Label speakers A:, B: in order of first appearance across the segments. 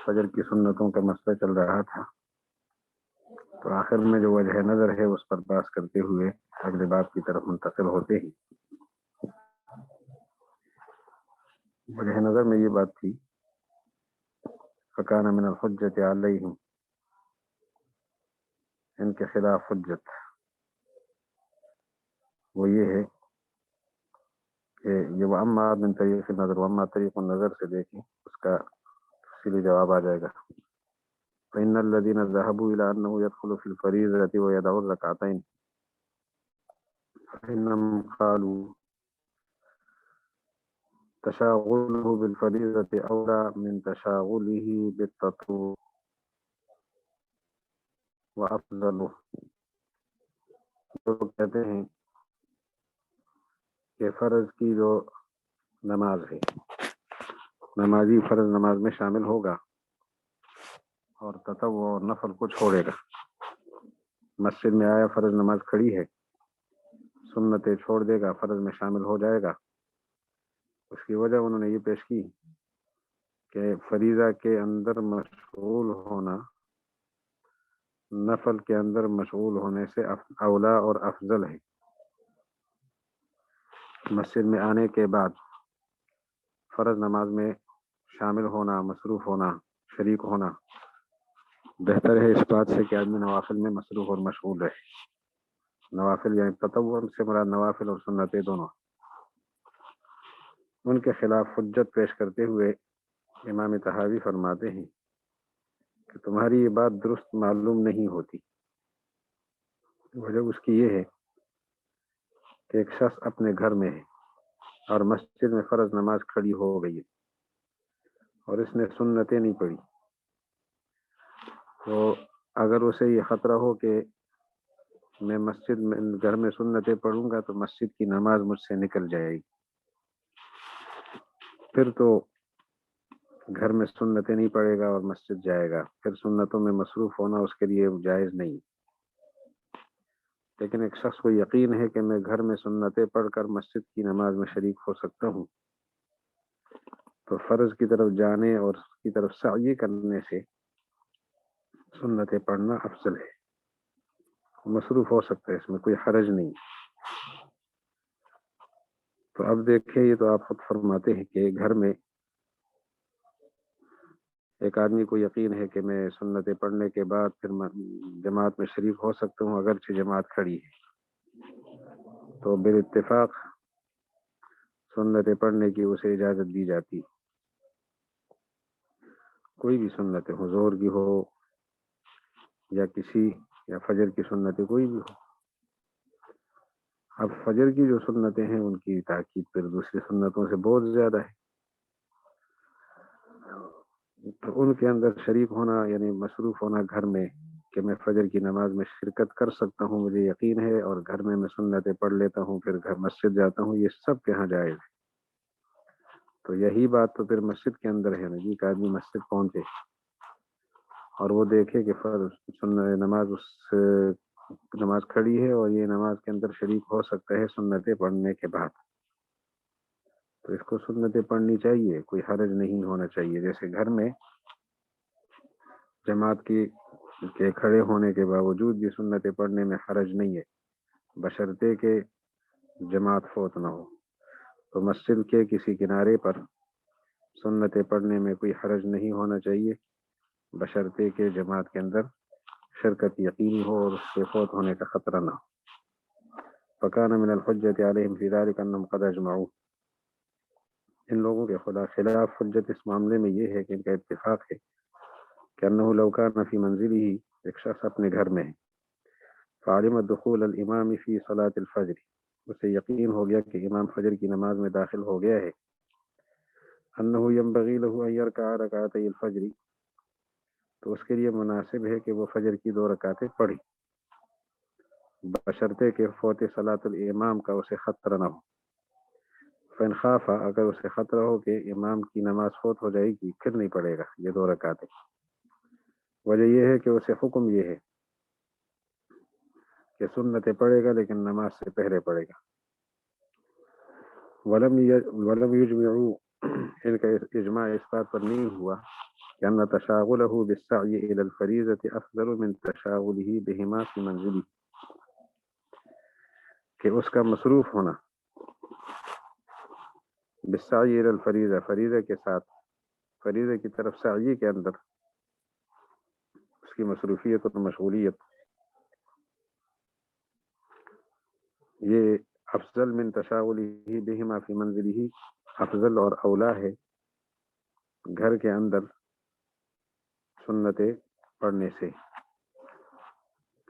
A: فجر کی سنتوں کا مسئلہ چل رہا تھا، تو آخر میں جو وجہ نظر ہے اس پر بحث کرتے ہوئے اگلے باب کی طرف منتقل ہوتے ہی وجہ نظر میں یہ بات تھی، فکان من الحجت علیہم، ان کے خلاف حجت وہ یہ ہے کہ یہ وَأَمَّا من طریق النظر، وَأَمَّا طریق النظر سے دیکھیں اس کا تفصیلی جواب آ جائے گا۔ فإن الذين ذهبوا إلى أنه يدخل في الفريضة ويدعو الركعتين فإنهم قالوا تشاغله بالفريضة أولى من تشاغله بالتطوع وأفضل۔ لوگ کہتے ہیں کہ فرض کی جو نماز ہے، نمازی فرض نماز میں شامل ہوگا اور تطوع اور نفل کو چھوڑے گا۔ مسجد میں آیا، فرض نماز کھڑی ہے، سنتیں چھوڑ دے گا، فرض میں شامل ہو جائے گا۔ اس کی وجہ انہوں نے یہ پیش کی کہ فریضہ کے اندر مشغول ہونا نفل کے اندر مشغول ہونے سے اولا اور افضل ہے۔ مسجد میں آنے کے بعد فرض نماز میں شامل ہونا، مصروف ہونا، شریک ہونا بہتر ہے اس بات سے کہ آدمی نوافل میں مصروف اور مشغول رہے۔ نوافل یعنی تطوع سے مراد نوافل اور سنتیں دونوں۔ ان کے خلاف حجت پیش کرتے ہوئے امام طحاوی فرماتے ہیں کہ تمہاری یہ بات درست معلوم نہیں ہوتی۔ وجہ اس کی یہ ہے کہ ایک شخص اپنے گھر میں ہے اور مسجد میں فرض نماز کھڑی ہو گئی ہے اور اس نے سنتیں نہیں پڑھی، تو اگر اسے یہ خطرہ ہو کہ میں مسجد میں گھر میں سنتیں پڑھوں گا تو مسجد کی نماز مجھ سے نکل جائے گی، پھر تو گھر میں سنتیں نہیں پڑھے گا اور مسجد جائے گا، پھر سنتوں میں مصروف ہونا اس کے لیے جائز نہیں۔ لیکن ایک شخص کو یقین ہے کہ میں گھر میں سنتیں پڑھ کر مسجد کی نماز میں شریک ہو سکتا ہوں، تو فرض کی طرف جانے اور اس کی طرف سعی کرنے سے سنتیں پڑھنا افضل ہے، مصروف ہو سکتا ہے، اس میں کوئی حرج نہیں۔ تو اب دیکھیں، یہ تو آپ خود فرماتے ہیں کہ گھر میں ایک آدمی کو یقین ہے کہ میں سنتیں پڑھنے کے بعد پھر جماعت میں شریک ہو سکتا ہوں، اگرچہ جماعت کھڑی ہے، تو بالاتفاق سنتیں پڑھنے کی اسے اجازت دی جاتی، کوئی بھی سنت ہو، ظہر کی ہو یا فجر کی سنتیں کوئی بھی ہو۔ اب فجر کی جو سنتیں ہیں ان کی تاکید پھر دوسری سنتوں سے بہت زیادہ ہے، تو ان کے اندر شریک ہونا یعنی مصروف ہونا گھر میں کہ میں فجر کی نماز میں شرکت کر سکتا ہوں، مجھے یقین ہے، اور گھر میں سنتیں پڑھ لیتا ہوں، پھر گھر مسجد جاتا ہوں، یہ سب کے ہاں جائز ہے۔ تو یہی بات تو پھر مسجد کے اندر ہے نا جی، کہ آدمی مسجد پہنچے اور وہ دیکھے کہ نماز کھڑی ہے اور یہ نماز کے اندر شریک ہو سکتا ہے سنتیں پڑھنے کے بعد، تو اس کو سنتیں پڑھنی چاہیے، کوئی حرج نہیں ہونا چاہیے۔ جیسے گھر میں جماعت کے کھڑے ہونے کے باوجود بھی سنتیں پڑھنے میں حرج نہیں ہے، بشرطے کہ جماعت فوت نہ ہو۔ تو مسجد کے کسی کنارے پر سنتیں پڑھنے میں کوئی حرج نہیں ہونا چاہیے، بشرطے کہ جماعت کے اندر شرکت یقینی ہو اور اس کے فوت ہونے کا خطرہ نہ ہو۔ فکان من الحجت علیہم فی ذلک انہم قد اجمعوا، ان لوگوں کے خلاف حجت اس معاملے میں یہ ہے کہ ان کا اتفاق ہے کہ انہ لو کان فی منزلہ، ایک شخص اپنے گھر میں ہے، فعلم دخول الامام فی صلاۃ الفجر، اسے یقین ہو گیا کہ امام فجر کی نماز میں داخل ہو گیا ہے، انہ ینبغی لہ ان یرکع رکعتی الفجر، تو اس کے لیے مناسب ہے کہ وہ فجر کی 2 رکعتیں پڑھے، بشرطے کہ فوت صلاۃ الامام کا اسے خطرہ نہ ہو۔ فإن خاف، اگر اسے خطرہ ہو کہ امام کی نماز فوت ہو جائے گی، پھر نہیں پڑھے گا یہ 2 رکعتیں۔ وجہ یہ ہے کہ اسے حکم یہ ہے کہ سنتیں پڑھے گا لیکن نماز سے پہلے پڑھے گا۔ ولم یجمعوا، ان کا اجماع اس بات پر نہیں ہوا کہ ان تشاغلہ بالسعی الی الفریضۃ افضل من تشاغلہ بہما فی منزلہ، کہ اس کا مصروف ہونا بالسعی الی الفریضہ، فریضہ کے ساتھ، فریضہ کی طرف سعی کے اندر اس کی مصروفیت اور مشغولیت، یہ افضل من تشاغلہ بہما فی منزلہ، افضل اور اولا ہے گھر کے اندر سنتیں پڑھنے سے۔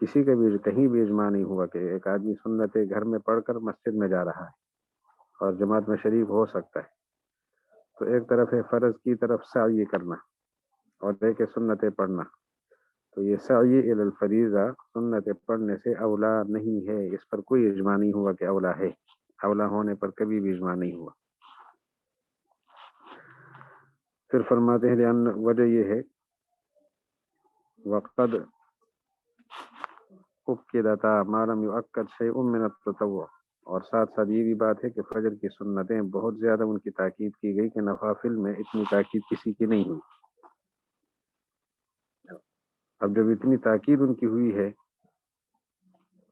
A: کسی کا بھی کہیں بھی اجماع نہیں ہوا کہ ایک آدمی سنتیں گھر میں پڑھ کر مسجد میں جا رہا ہے اور جماعت میں شریک ہو سکتا ہے۔ تو ایک طرف ہے فرض کی طرف سعی کرنا اور ایک ہے سنتیں پڑھنا، تو یہ سعی الی الفریضہ سنتیں پڑھنے سے اولا نہیں ہے، اس پر کوئی اجماع نہیں ہوا کہ اولا ہے، اولا ہونے پر کبھی بھی اجماع نہیں ہوا۔ پھر فرماتے ہیں لأن وجہ یہ ہے وقد اکدتا ما لم یؤکد شیء من التطوع، اور ساتھ ساتھ یہ بھی بات ہے کہ فجر کی سنتیں بہت زیادہ ان کی تاکید کی گئی کہ نوافل میں اتنی تاکید کسی کی نہیں ہوئی۔ اب جب اتنی تاکید ان کی ہوئی ہے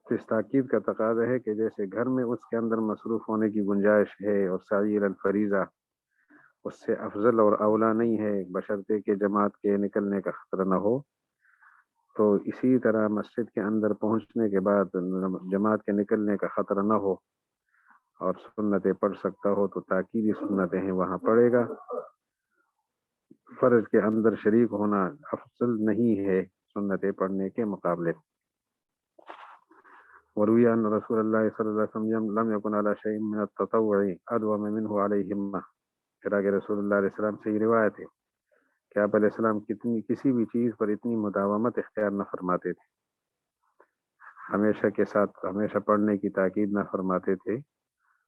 A: تو اس تاکید کا تقاضا ہے کہ جیسے گھر میں اس کے اندر مصروف ہونے کی گنجائش ہے اور سعی الی الفریضہ اس سے افضل اور اولا نہیں ہے بشرطے کہ جماعت کے نکلنے کا خطرہ نہ ہو، تو اسی طرح مسجد کے اندر پہنچنے کے بعد جماعت کے نکلنے کا خطرہ نہ ہو اور سنتیں پڑھ سکتا ہو تو تاکیدی سنتیں ہیں وہاں پڑھے گا۔ فرض کے اندر شریک ہونا افضل نہیں ہے سنتیں پڑھنے کے مقابلے۔ وروی ان رسول اللہ صلی اللہ علیہ وسلم لم یکن علی شیء من التطوع ادوم منہ علیہم، پھر آگے رسول اللہ علیہ السلام سے یہ روایت ہے کہ آپ علیہ السلام کسی بھی چیز پر اتنی مداومت اختیار نہ فرماتے تھے، ہمیشہ کے ساتھ ہمیشہ پڑھنے کی تاکید نہ فرماتے تھے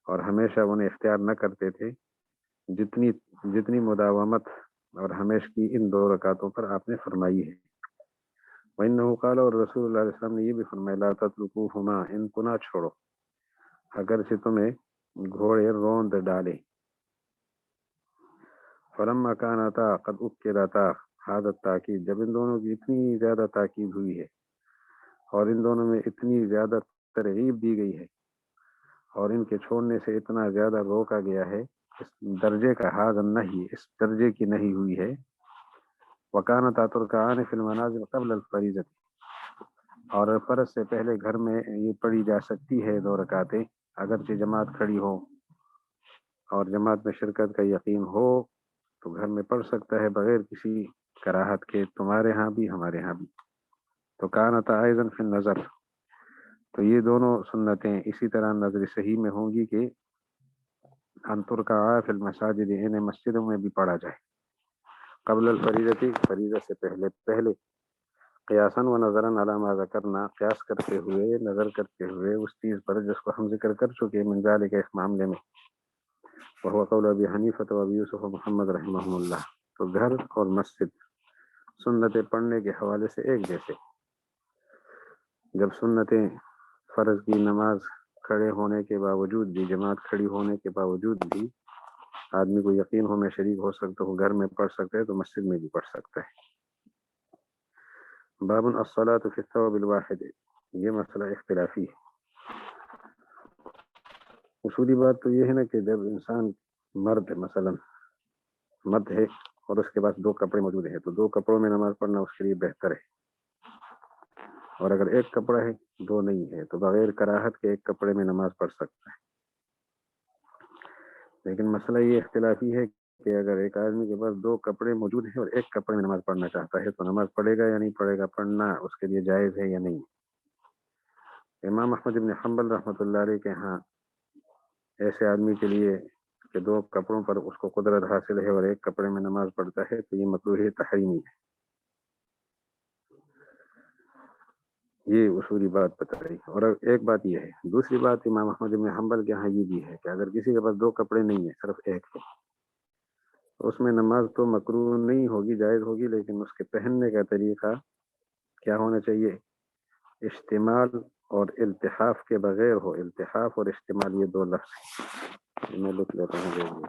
A: اور ہمیشہ انہیں اختیار نہ کرتے تھے جتنی مداومت اور ہمیشہ کی ان 2 رکعتوں پر آپ نے فرمائی ہے۔ وَإِنَّهُ قَالَ، اور رسول اللہ علیہ السلام نے یہ بھی فرمایا لَا تَتْرُكُوهُمَا، ان کو نہ چھوڑو اگرچہ تمہیں گھوڑے روند ڈالے۔ فلما كانتا قد اکدتا هذا التاکید، جب ان دونوں کی اتنی زیادہ تاکید ہوئی ہے اور ان دونوں میں اتنی زیادہ ترغیب دی گئی ہے اور ان کے چھوڑنے سے اتنا زیادہ روکا گیا ہے، اس درجے کا هذا النہی، اس درجے کی نہیں ہوئی ہے۔ وَكَانَتَا تُرْكَعَانِ فِي الْمَنَازِلِ قَبْلَ الْفَرِيضَةِ، اور فرض سے پہلے گھر میں یہ پڑھی جا سکتی ہے 2 رکعتیں، اگرچہ جماعت کھڑی ہو اور جماعت میں شرکت کا یقین ہو تو گھر میں پڑھ سکتا ہے بغیر کسی کراہت کے، تمہارے ہاں بھی ہمارے ہاں بھی۔ تو کانتا ایضا فی النظر، تو یہ دونوں سنتیں اسی طرح نظر صحیح میں ہوں گی کہ ان ترکعا فی المساجد، انہیں مسجدوں میں بھی پڑھا جائے، قبل الفریضۃ، فریضہ سے پہلے قیاسا و نظرا علی ما ذکرنا، قیاس کرتے ہوئے، نظر کرتے ہوئے اس چیز پر جس کو ہم ذکر کر چکے من ذالک، اس معاملے میں، وهو قول ابی حنیفہ و ابی یوسف و محمد رحمہ اللہ۔ تو گھر اور مسجد سنتیں پڑھنے کے حوالے سے ایک جیسے، جب سنتیں فرض کی نماز کھڑے ہونے کے باوجود بھی، جماعت کھڑی ہونے کے باوجود بھی آدمی کو یقین ہو میں شریک ہو سکتا ہوں، گھر میں پڑھ سکتا ہے تو مسجد میں بھی پڑھ سکتا ہے۔ باب الصلاۃ فی الثوب الواحد، یہ مسئلہ اختلافی ہے۔ اصولی بات تو یہ ہے نا کہ جب انسان مرد مثلا مرد ہے اور اس کے پاس 2 کپڑے موجود ہیں تو 2 کپڑوں میں نماز پڑھنا اس کے لیے بہتر ہے، اور اگر 1 کپڑا ہے 2 نہیں ہے تو بغیر کراہت کے 1 کپڑے میں نماز پڑھ سکتا ہے۔ لیکن مسئلہ یہ اختلافی ہے کہ اگر ایک آدمی کے پاس 2 کپڑے موجود ہیں اور 1 کپڑے میں نماز پڑھنا چاہتا ہے تو نماز پڑھے گا یا نہیں پڑھے گا، پڑھنا اس کے لیے جائز ہے یا نہیں۔ امام احمد بن حنبل رحمۃ اللہ علیہ کے ہاں ایسے آدمی کے لیے کہ 2 کپڑوں پر اس کو قدرت حاصل ہے اور 1 کپڑے میں نماز پڑھتا ہے تو یہ مکروہ تحریمی ہے، یہ اصولی بات بتائی۔ اور ایک بات یہ ہے، دوسری بات امام احمد بن حنبل کے ہاں یہ بھی ہے کہ اگر کسی کے پاس 2 کپڑے نہیں ہیں، صرف 1 ہے، تو اس میں نماز تو مکروہ نہیں ہوگی، جائز ہوگی، لیکن اس کے پہننے کا طریقہ کیا ہونا چاہیے؟ اشتمال اور التحاف کے بغیر ہو۔ التحاف اور اشتمال یہ 2 لفظ ہیں، میں لکھ لیتا ہوں۔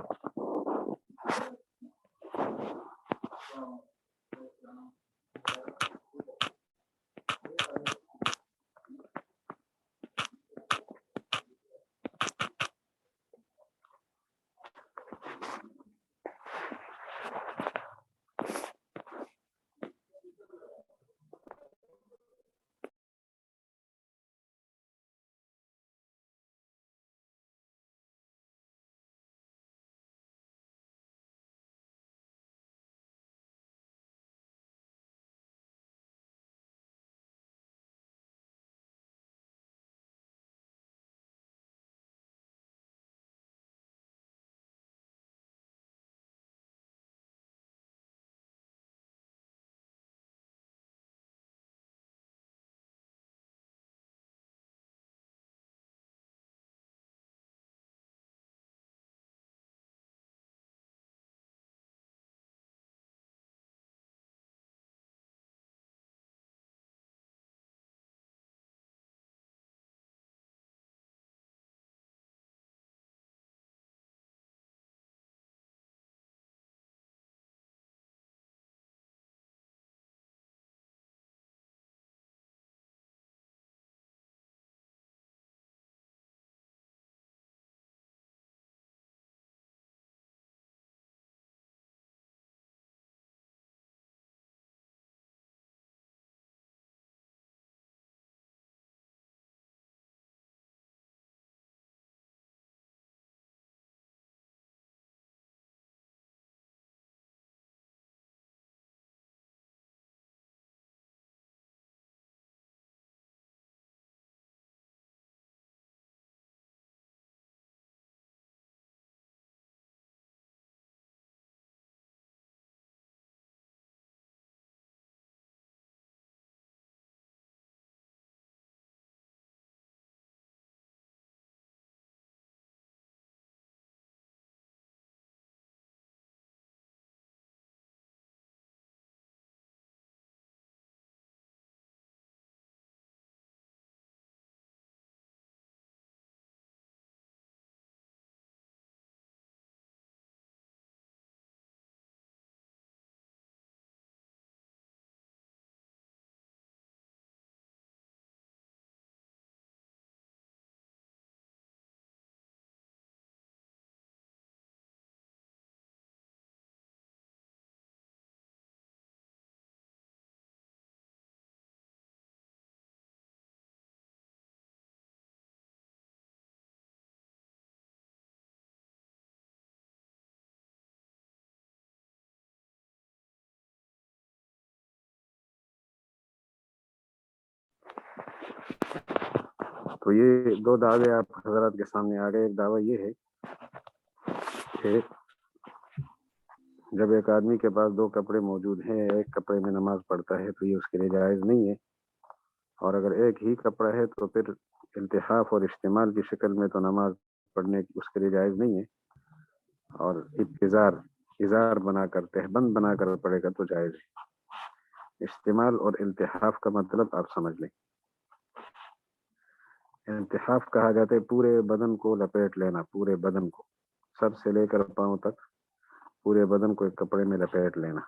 A: تو یہ دو دعوے آپ حضرات کے سامنے آ گئے. ایک دعویٰ یہ ہے کہ جب ایک آدمی کے پاس دو کپڑے موجود ہیں، ایک کپڑے میں نماز پڑھتا ہے تو یہ اس کے لیے جائز نہیں ہے، اور اگر ایک ہی کپڑا ہے تو پھر التحاف اور استعمال کی شکل میں تو نماز پڑھنے کی اس کے لیے جائز نہیں ہے، اور اظہار بنا کر تہبند بنا کر پڑے گا تو جائز ہے. استعمال اور التحاف کا مطلب آپ سمجھ لیں. التحاف کہا جاتا ہے پورے بدن کو لپیٹ لینا، پورے بدن کو سر سے لے کر پاؤں تک پورے بدن کو ایک کپڑے میں لپیٹ لینا.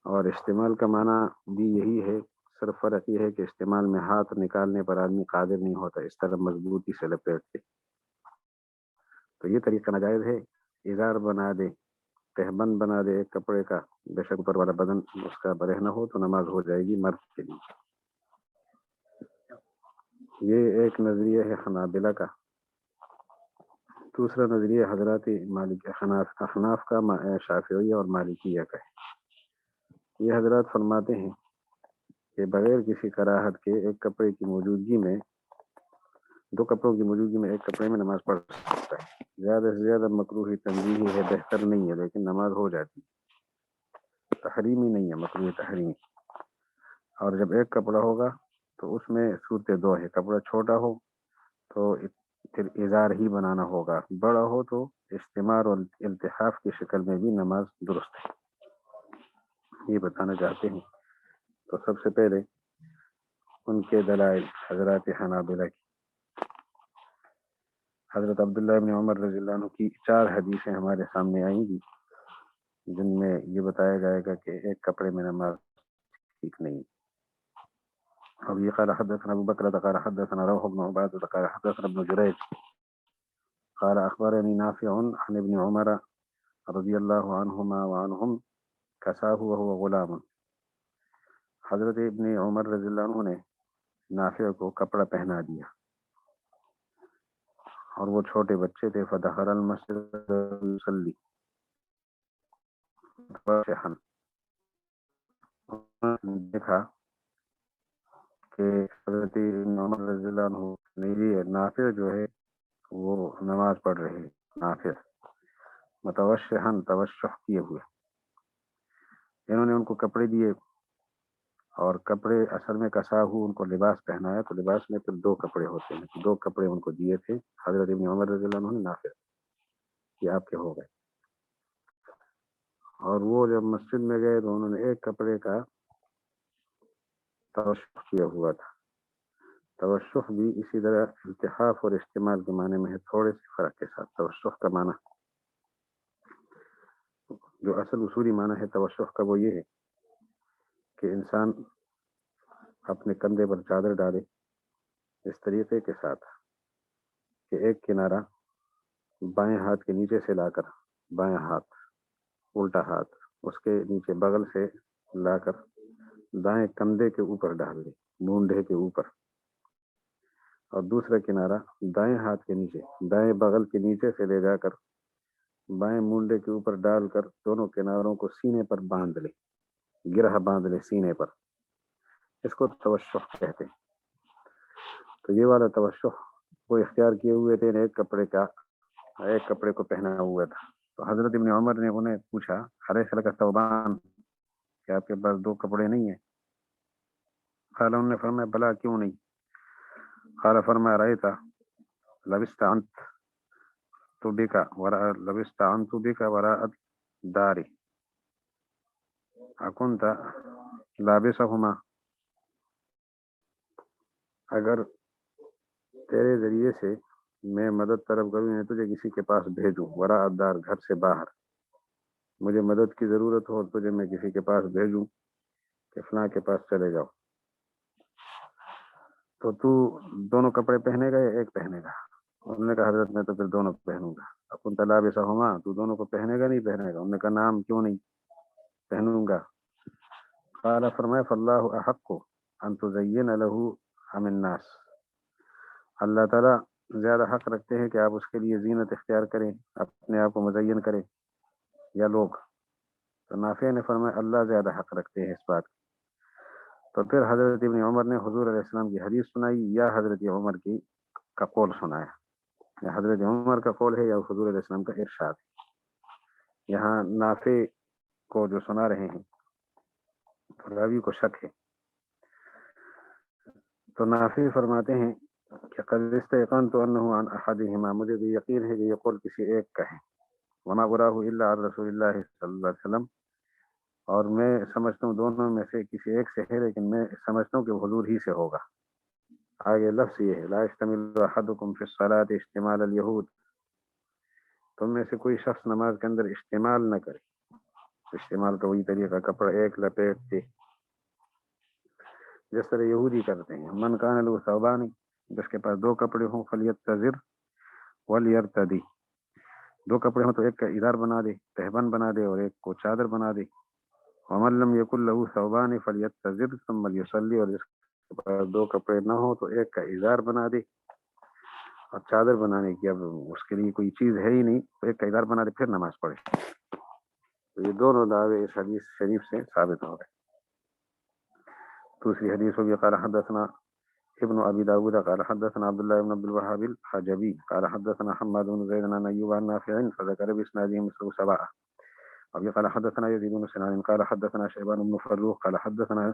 A: اور استعمال کا معنی بھی یہی ہے، صرف فرق یہ ہے کہ استعمال میں ہاتھ نکالنے پر آدمی قادر نہیں ہوتا اس طرح مضبوطی سے لپیٹ کے. تو یہ طریقہ ناجائز ہے. اظہار بنا دے، تہبند بنا دے ایک کپڑے کا، بے شک اوپر والا بدن اس کا برہ نہ ہو تو نماز ہو جائے گی مرد کے لیے. یہ ایک نظریہ ہے حنابلہ کا. دوسرا نظریہ حضرات احناف کا، شافعیہ اور مالکیہ کا ہے. یہ حضرات فرماتے ہیں کہ بغیر کسی کراہت کے ایک کپڑے کی موجودگی میں، دو کپڑوں کی موجودگی میں ایک کپڑے میں نماز پڑھ سکتا ہے. زیادہ سے زیادہ مکروہ تنزیہی ہے، بہتر نہیں ہے، لیکن نماز ہو جاتی. تحریمی نہیں ہے، مکروہ تحریمی. اور جب ایک کپڑا ہوگا تو اس میں صورتیں دو ہے. کپڑا چھوٹا ہو تو پھر اظہار ہی بنانا ہوگا، بڑا ہو تو استعمال اور التحاف کی شکل میں بھی نماز درست ہے. یہ بتانا چاہتے ہیں. تو سب سے پہلے ان کے دلائل حضرات حنابلہ کی. حضرت عبداللہ ابن عمر رضی اللہ عنہ کی 4 حدیثیں ہمارے سامنے آئیں گی جن میں یہ بتایا جائے گا کہ ایک کپڑے میں نماز ٹھیک نہیں. اب یہ قال حدثنا ابو بکر قال حدثنا روح بن عبادة قال حدثنا ابن جريج قال اخبرني نافع عن ابن عمر رضی اللہ عنہما وعنہم کساہ وهو غلام. حضرت ابن عمر رضی اللہ عنہ نے نافع کو کپڑا پہنا دیا اور وہ چھوٹے بچے تھے. فدخل المسجد يصلي دیکھا کہ حضرت ابن عمر رضی اللہ عنہ نے نافع جو ہے وہ نماز پڑھ رہے. نافع متوشحن توشح کیے ہوئے. انہوں نے ان کو کپڑے دیے اور کپڑے اصل میں کساہو ان کو لباس پہنایا. تو لباس میں پھر 2 کپڑے ہوتے ہیں. 2 کپڑے ان کو دیے تھے حضرت ابن عمر رضی اللہ عنہ نے نافع. یہ آپ کے ہو گئے. اور وہ جب مسجد میں گئے تو انہوں نے ایک کپڑے کا توشح کیا ہوا تھا. توشح بھی اسی طرح التحاف اور استعمال کے معنی میں ہے، تھوڑے سے فرق کے ساتھ. توشح کا معنی جو اصل اصولی معنی ہے توشح کا وہ یہ ہے کہ انسان اپنے کندھے پر چادر ڈالے اس طریقے کے ساتھ کہ ایک کنارہ بائیں ہاتھ کے نیچے سے لا کر، بائیں ہاتھ الٹا ہاتھ اس کے نیچے بغل سے لا کر دائیں کندھے کے اوپر ڈال دے، مونڈھے کے اوپر، اور دوسرا کنارہ دائیں ہاتھ کے نیچے، دائیں بغل کے نیچے سے لے جا کر بائیں مونڈے کے اوپر ڈال کر دونوں کناروں کو سینے پر باندھ لے، گرہ باندھ لے سینے پر. اس کو توشح کہتے ہیں. تو یہ والا توشح وہ اختیار کیے ہوئے تھے، ایک کپڑے کو پہنا ہوا تھا. تو حضرت ابن عمر نے انہیں پوچھا الیس لک ثوبان، کہ آپ کے پاس 2 کپڑے نہیں ہیں؟ قال انہوں نے فرمایا بلا کیوں نہیں؟ قال فرمایا رأیت لو استعنت بک وراء الدار اکنت لابسهما، اگر تیرے ذریعے سے میں مدد طلب کروں، یعنی تجھے کسی کے پاس بھیجوں، وراء الدار گھر سے باہر، مجھے مدد کی ضرورت ہو اور تجھے میں کسی کے پاس بھیجوں کہ فلاں کے پاس چلے جاؤ، تو تو دونوں کپڑے پہنے گا یا ایک پہنے گا؟ انہوں نے کہا حضرت میں تو پھر دونوں پہنوں گا. اکن لابسہما، تو دونوں کو پہنے گا نہیں پہنے گا؟ انہوں نے کہا نام کیوں نہیں پہنوں گا. قال فرمایا فاللہ احق ان تزین له ام الناس، اللہ تعالیٰ زیادہ حق رکھتے ہیں کہ آپ اس کے لیے زینت اختیار کریں، اپنے آپ کو مزین کریں، یا لوگ؟ تو نافع نے فرمایا اللہ زیادہ حق رکھتے ہیں اس بات. تو پھر حضرت ابن عمر نے حضور علیہ السلام کی حدیث سنائی یا حضرت عمر کا قول سنایا، یا حضرت عمر کا قول ہے یا حضور علیہ السلام کا ارشاد ہے۔ یہاں نافع کو جو سنا رہے ہیں راوی کو شک ہے، تو نافع فرماتے ہیں کہ قد استيقنت انه عن احدهما، مجھے بھی یقین ہے کہ یہ قول کسی ایک کا ہے، وما اراه الا عن رسول اللہ صلی اللہ علیہ وسلم، اور میں سمجھتا ہوں دونوں میں سے کسی ایک سے ہے، لیکن میں سمجھتا ہوں کہ حضور ہی سے ہوگا۔ آگے لفظ یہ ہے لا يشتمل احدكم في الصلاة اشتمال اليهود، تم میں سے کوئی شخص نماز کے اندر اشتمال نہ کرے، اشتمال کا وہی طریقہ کپڑا ایک لپیٹتے جس طرح یہودی کرتے ہیں۔ من کان له ثوبان، جس کے پاس دو کپڑے ہوں، فلیتزر ولیرتدی، دو کپڑے ہوں تو ایک کا ادار بنا دے، تہبند بنا دے، اور ایک کو چادر بنا دے۔ ومن لم یکن له ثوبان فلیتزر ثم لیصلی، اور جس کے پاس دو کپڑے نہ ہوں تو ایک کا ادار بنا دے، اور چادر بنانے کی اب اس کے لیے کوئی چیز ہے ہی نہیں تو ایک کا ادار بنا دے پھر نماز پڑھے۔ تو یہ دونوں دعوے اس حدیث شریف سے ثابت ہو گئے۔ دوسری حدیث ہوگی قال حدثنا ابن ابي داود قال حدثنا عبد الله بن عبد الوهاب الحجبي قال حدثنا حماد بن زيد عن ايوب عن نافع فذكر باسناده مثله سواء، ابي قال حدثنا يزيد بن سنان قال حدثنا شيبان بن فروخ قال حدثنا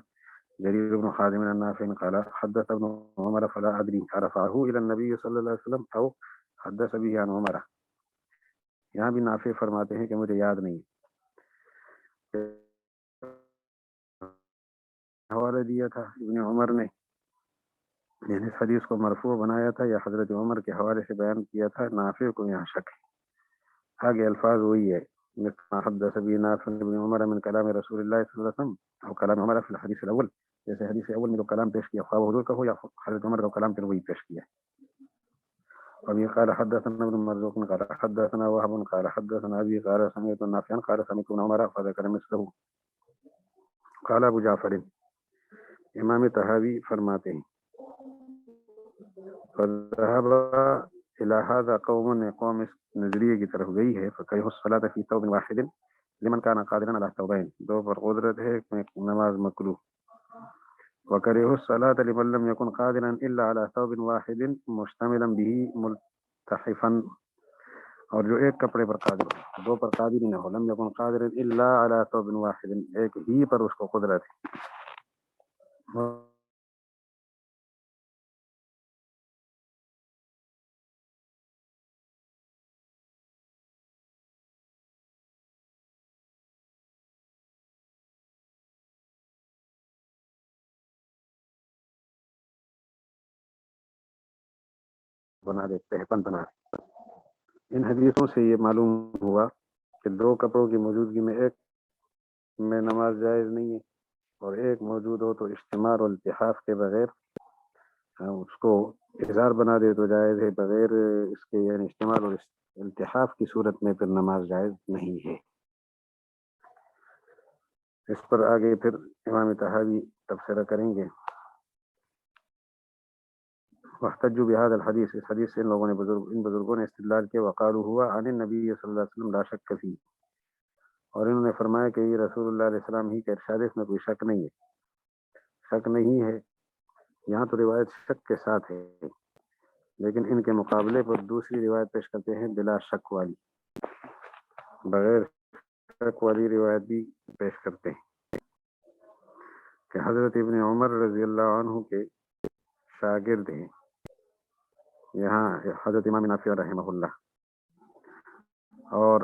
A: جرير بن حازم عن نافع قال حدث ابن عمر فلا ادري رفعه الى النبي صلى الله عليه وسلم او حدث به عن عمر۔ یہاں بھی نافع فرماتے ہیں کہ مجھے یاد نہیں حوالہ دیا تھا ابن عمر نے، یعنی اس حدیث کو مرفوع بنایا تھا یا حضرت عمر کے حوالے سے بیان کیا تھا، نافع کو یہاں شک ہے۔ آگے الفاظ وہی ہے، مثل حدث بی نافع بن عمر من کلام رسول اللہ صلی اللہ علیہ وسلم او کلام عمر فی الحدیث الاول، جیسے حدیث اول میں جو کلام پیش کیا خواہ حضور کا ہو یا حضرت عمر کا کلام پھر وہی پیش کیا۔ وبه قال حدثنا ابن مرزوق قال حدثنا وهب قال حدثنا ابي قال سمعت نافعا قال سمعت ابن عمر فذكر مثله۔ قال ابو جعفر، امام طحاوی فرماتے ہیں فذهب الى هذا قوم، قوم اس نظریے کی طرف گئی ہے، فكره الصلاة في ثوب واحد لمن كان قادرا على ثوبين، دو پر قدرت ہے نماز مکروہ، وكره الصلاة لمن لم يكن قادرا الا على ثوب واحد مشتملا به ملتحفا، اور جو ایک کپڑے پر قادر ہو، دو پر قادر نہ ہو، لم يكن قادرا الا على ثوب واحد، ایک ہی پر اس کو قدرت ہے۔ بنا دیتے ہیں پن بنا دے۔ ان حدیثوں سے یہ معلوم ہوا کہ دو کپڑوں کی موجودگی میں ایک میں نماز جائز نہیں ہے، اور ایک موجود ہو تو اشتمال اور التحاف کے بغیر اس کو اظہار بنا دے تو جائز ہے، بغیر اس کے یعنی اشتمال اور التحاف کی صورت میں پھر نماز جائز نہیں ہے۔ اس پر آگے پھر امام طحاوی تبصرہ کریں گے۔ واحتجوا بهذا الحدیث، اس حدیث سے ان لوگوں نے ان بزرگوں نے استدلال کیا، وقالوا ہوا عن النبی صلی اللہ علیہ وسلم لا شک فی، اور انہوں نے فرمایا کہ یہ رسول اللہ علیہ السلام ہی کا ارشاد ہے، اس میں کوئی شک نہیں ہے۔ شک نہیں ہے یہاں تو روایت شک کے ساتھ ہے، لیکن ان کے مقابلے پر دوسری روایت پیش کرتے ہیں بلا شک والی، بغیر شک والی روایت بھی پیش کرتے ہیں کہ حضرت ابن عمر رضی اللہ عنہ کے شاگرد ہیں، یہاں حضرت امام نافع رحمہ اللہ، اور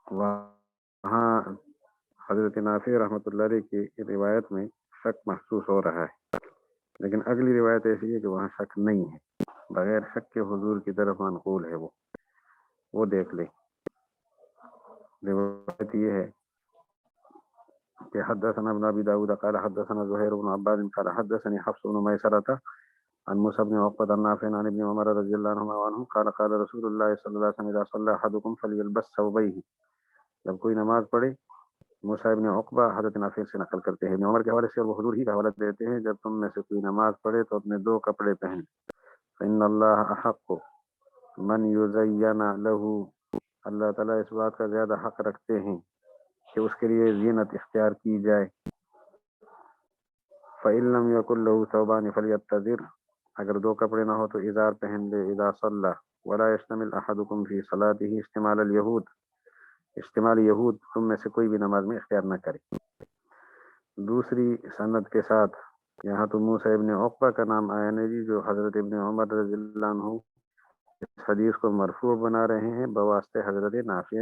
A: وہاں حضرت نافع رحمۃ اللہ علیہ کی روایت میں شک محسوس ہو رہا ہے، لیکن اگلی روایت ایسی ہے کہ وہاں شک نہیں ہے، بغیر شک کے حضور کی طرف منقول ہے، وہ دیکھ لیں۔ روایت یہ ہے کہ حدثنا ابن ابي داود قال حدثنا زهير بن عباد قال حدثني حفص بن ميسرة عن موسى بن عقبة عن نافع عن ابن عمر رضي الله عنهما قال قال رسول الله صلى الله عليه وسلم اذا صلى احدكم فليلبس ثوبيه، جب کوئی نماز پڑھے، موسیٰ ابن عقبہ حضرت نافع سے نقل کرتے ہیں ابن عمر کے حوالے سے، اور وہ حضور ہی کا حوالہ دیتے ہیں، جب تم میں سے کوئی نماز پڑھے تو اپنے دو کپڑے پہن، فإن الله أحق من يزين له، اللہ تعالیٰ اس بات کا زیادہ حق رکھتے ہیں کہ اس کے لیے زینت اختیار کی جائے، فَإِن لَّمْ يَكُن لَّهُ ثَوْبَانِ فَلْيَتَّذِرْ، اگر دو کپڑے نہ ہو تو ازار پہن لے. اذا صلی ولا يشتمل احدكم في صلاته استعمال اليهود، استعمال یہود تم میں سے کوئی بھی نماز میں اختیار نہ کرے. دوسری سند کے ساتھ یہاں تو موسیٰ ابن عقبہ کا نام آیا نہیں جو حضرت ابن عمر رضی اللہ عنہ اس حدیث کو مرفوع بنا رہے ہیں بواسطہ حضرت نافع،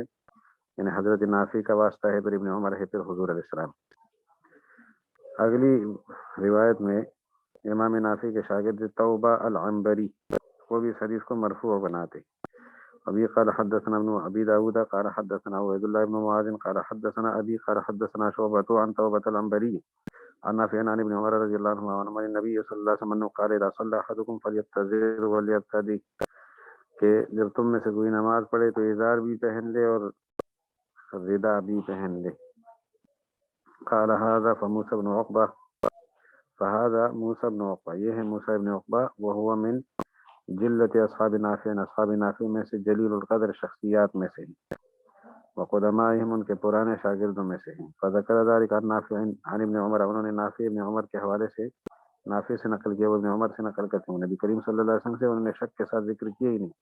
A: یعنی حضرت نافع کا واسطہ ہے، پھر ابن عمر ہے، پھر حضور علیہ السلام. اگلی روایت میں امام نافع کے شاگرد توبہ العنبری وہ بھی اس حدیث کو مرفوع بناتے. ابھی قال حدثنا ابن ابي داود قال حدثنا عبد الله بن معاذ قال حدثنا ابي قال حدثنا شعبة عن توبة العنبري عن نافع عن ابن عمر رضي الله عنهما عن النبي صلى الله عليه وسلم قال اذا صلى احدكم فليتزر وليبتدي، کہ جب تم میں سے کوئی نماز پڑھے تو ازار بھی پہن لے اور ردا بھی پہن لے. قال هذا فموسى بن عقبہ، فهذا موسى بن عقبہ، یہ ہے موسیٰ بن عقبہ، وهو من جلت اصحاب نافع، اصحاب نافع میں سے جلیل القدر شخصیات میں سے ہیں، وقدمائهم ان کے پرانے شاگردوں میں سے ہیں. فذکر ذلك عن نافع عن ابن عمر، انہوں نے نافع ابن عمر کے حوالے سے نافع سے نقل کیا، وہ ابن عمر سے نقل کرتے ہیں. نبی کریم صلی اللہ علیہ وسلم سے انہوں نے شک کے ساتھ ذکر کیا ہی نہیں.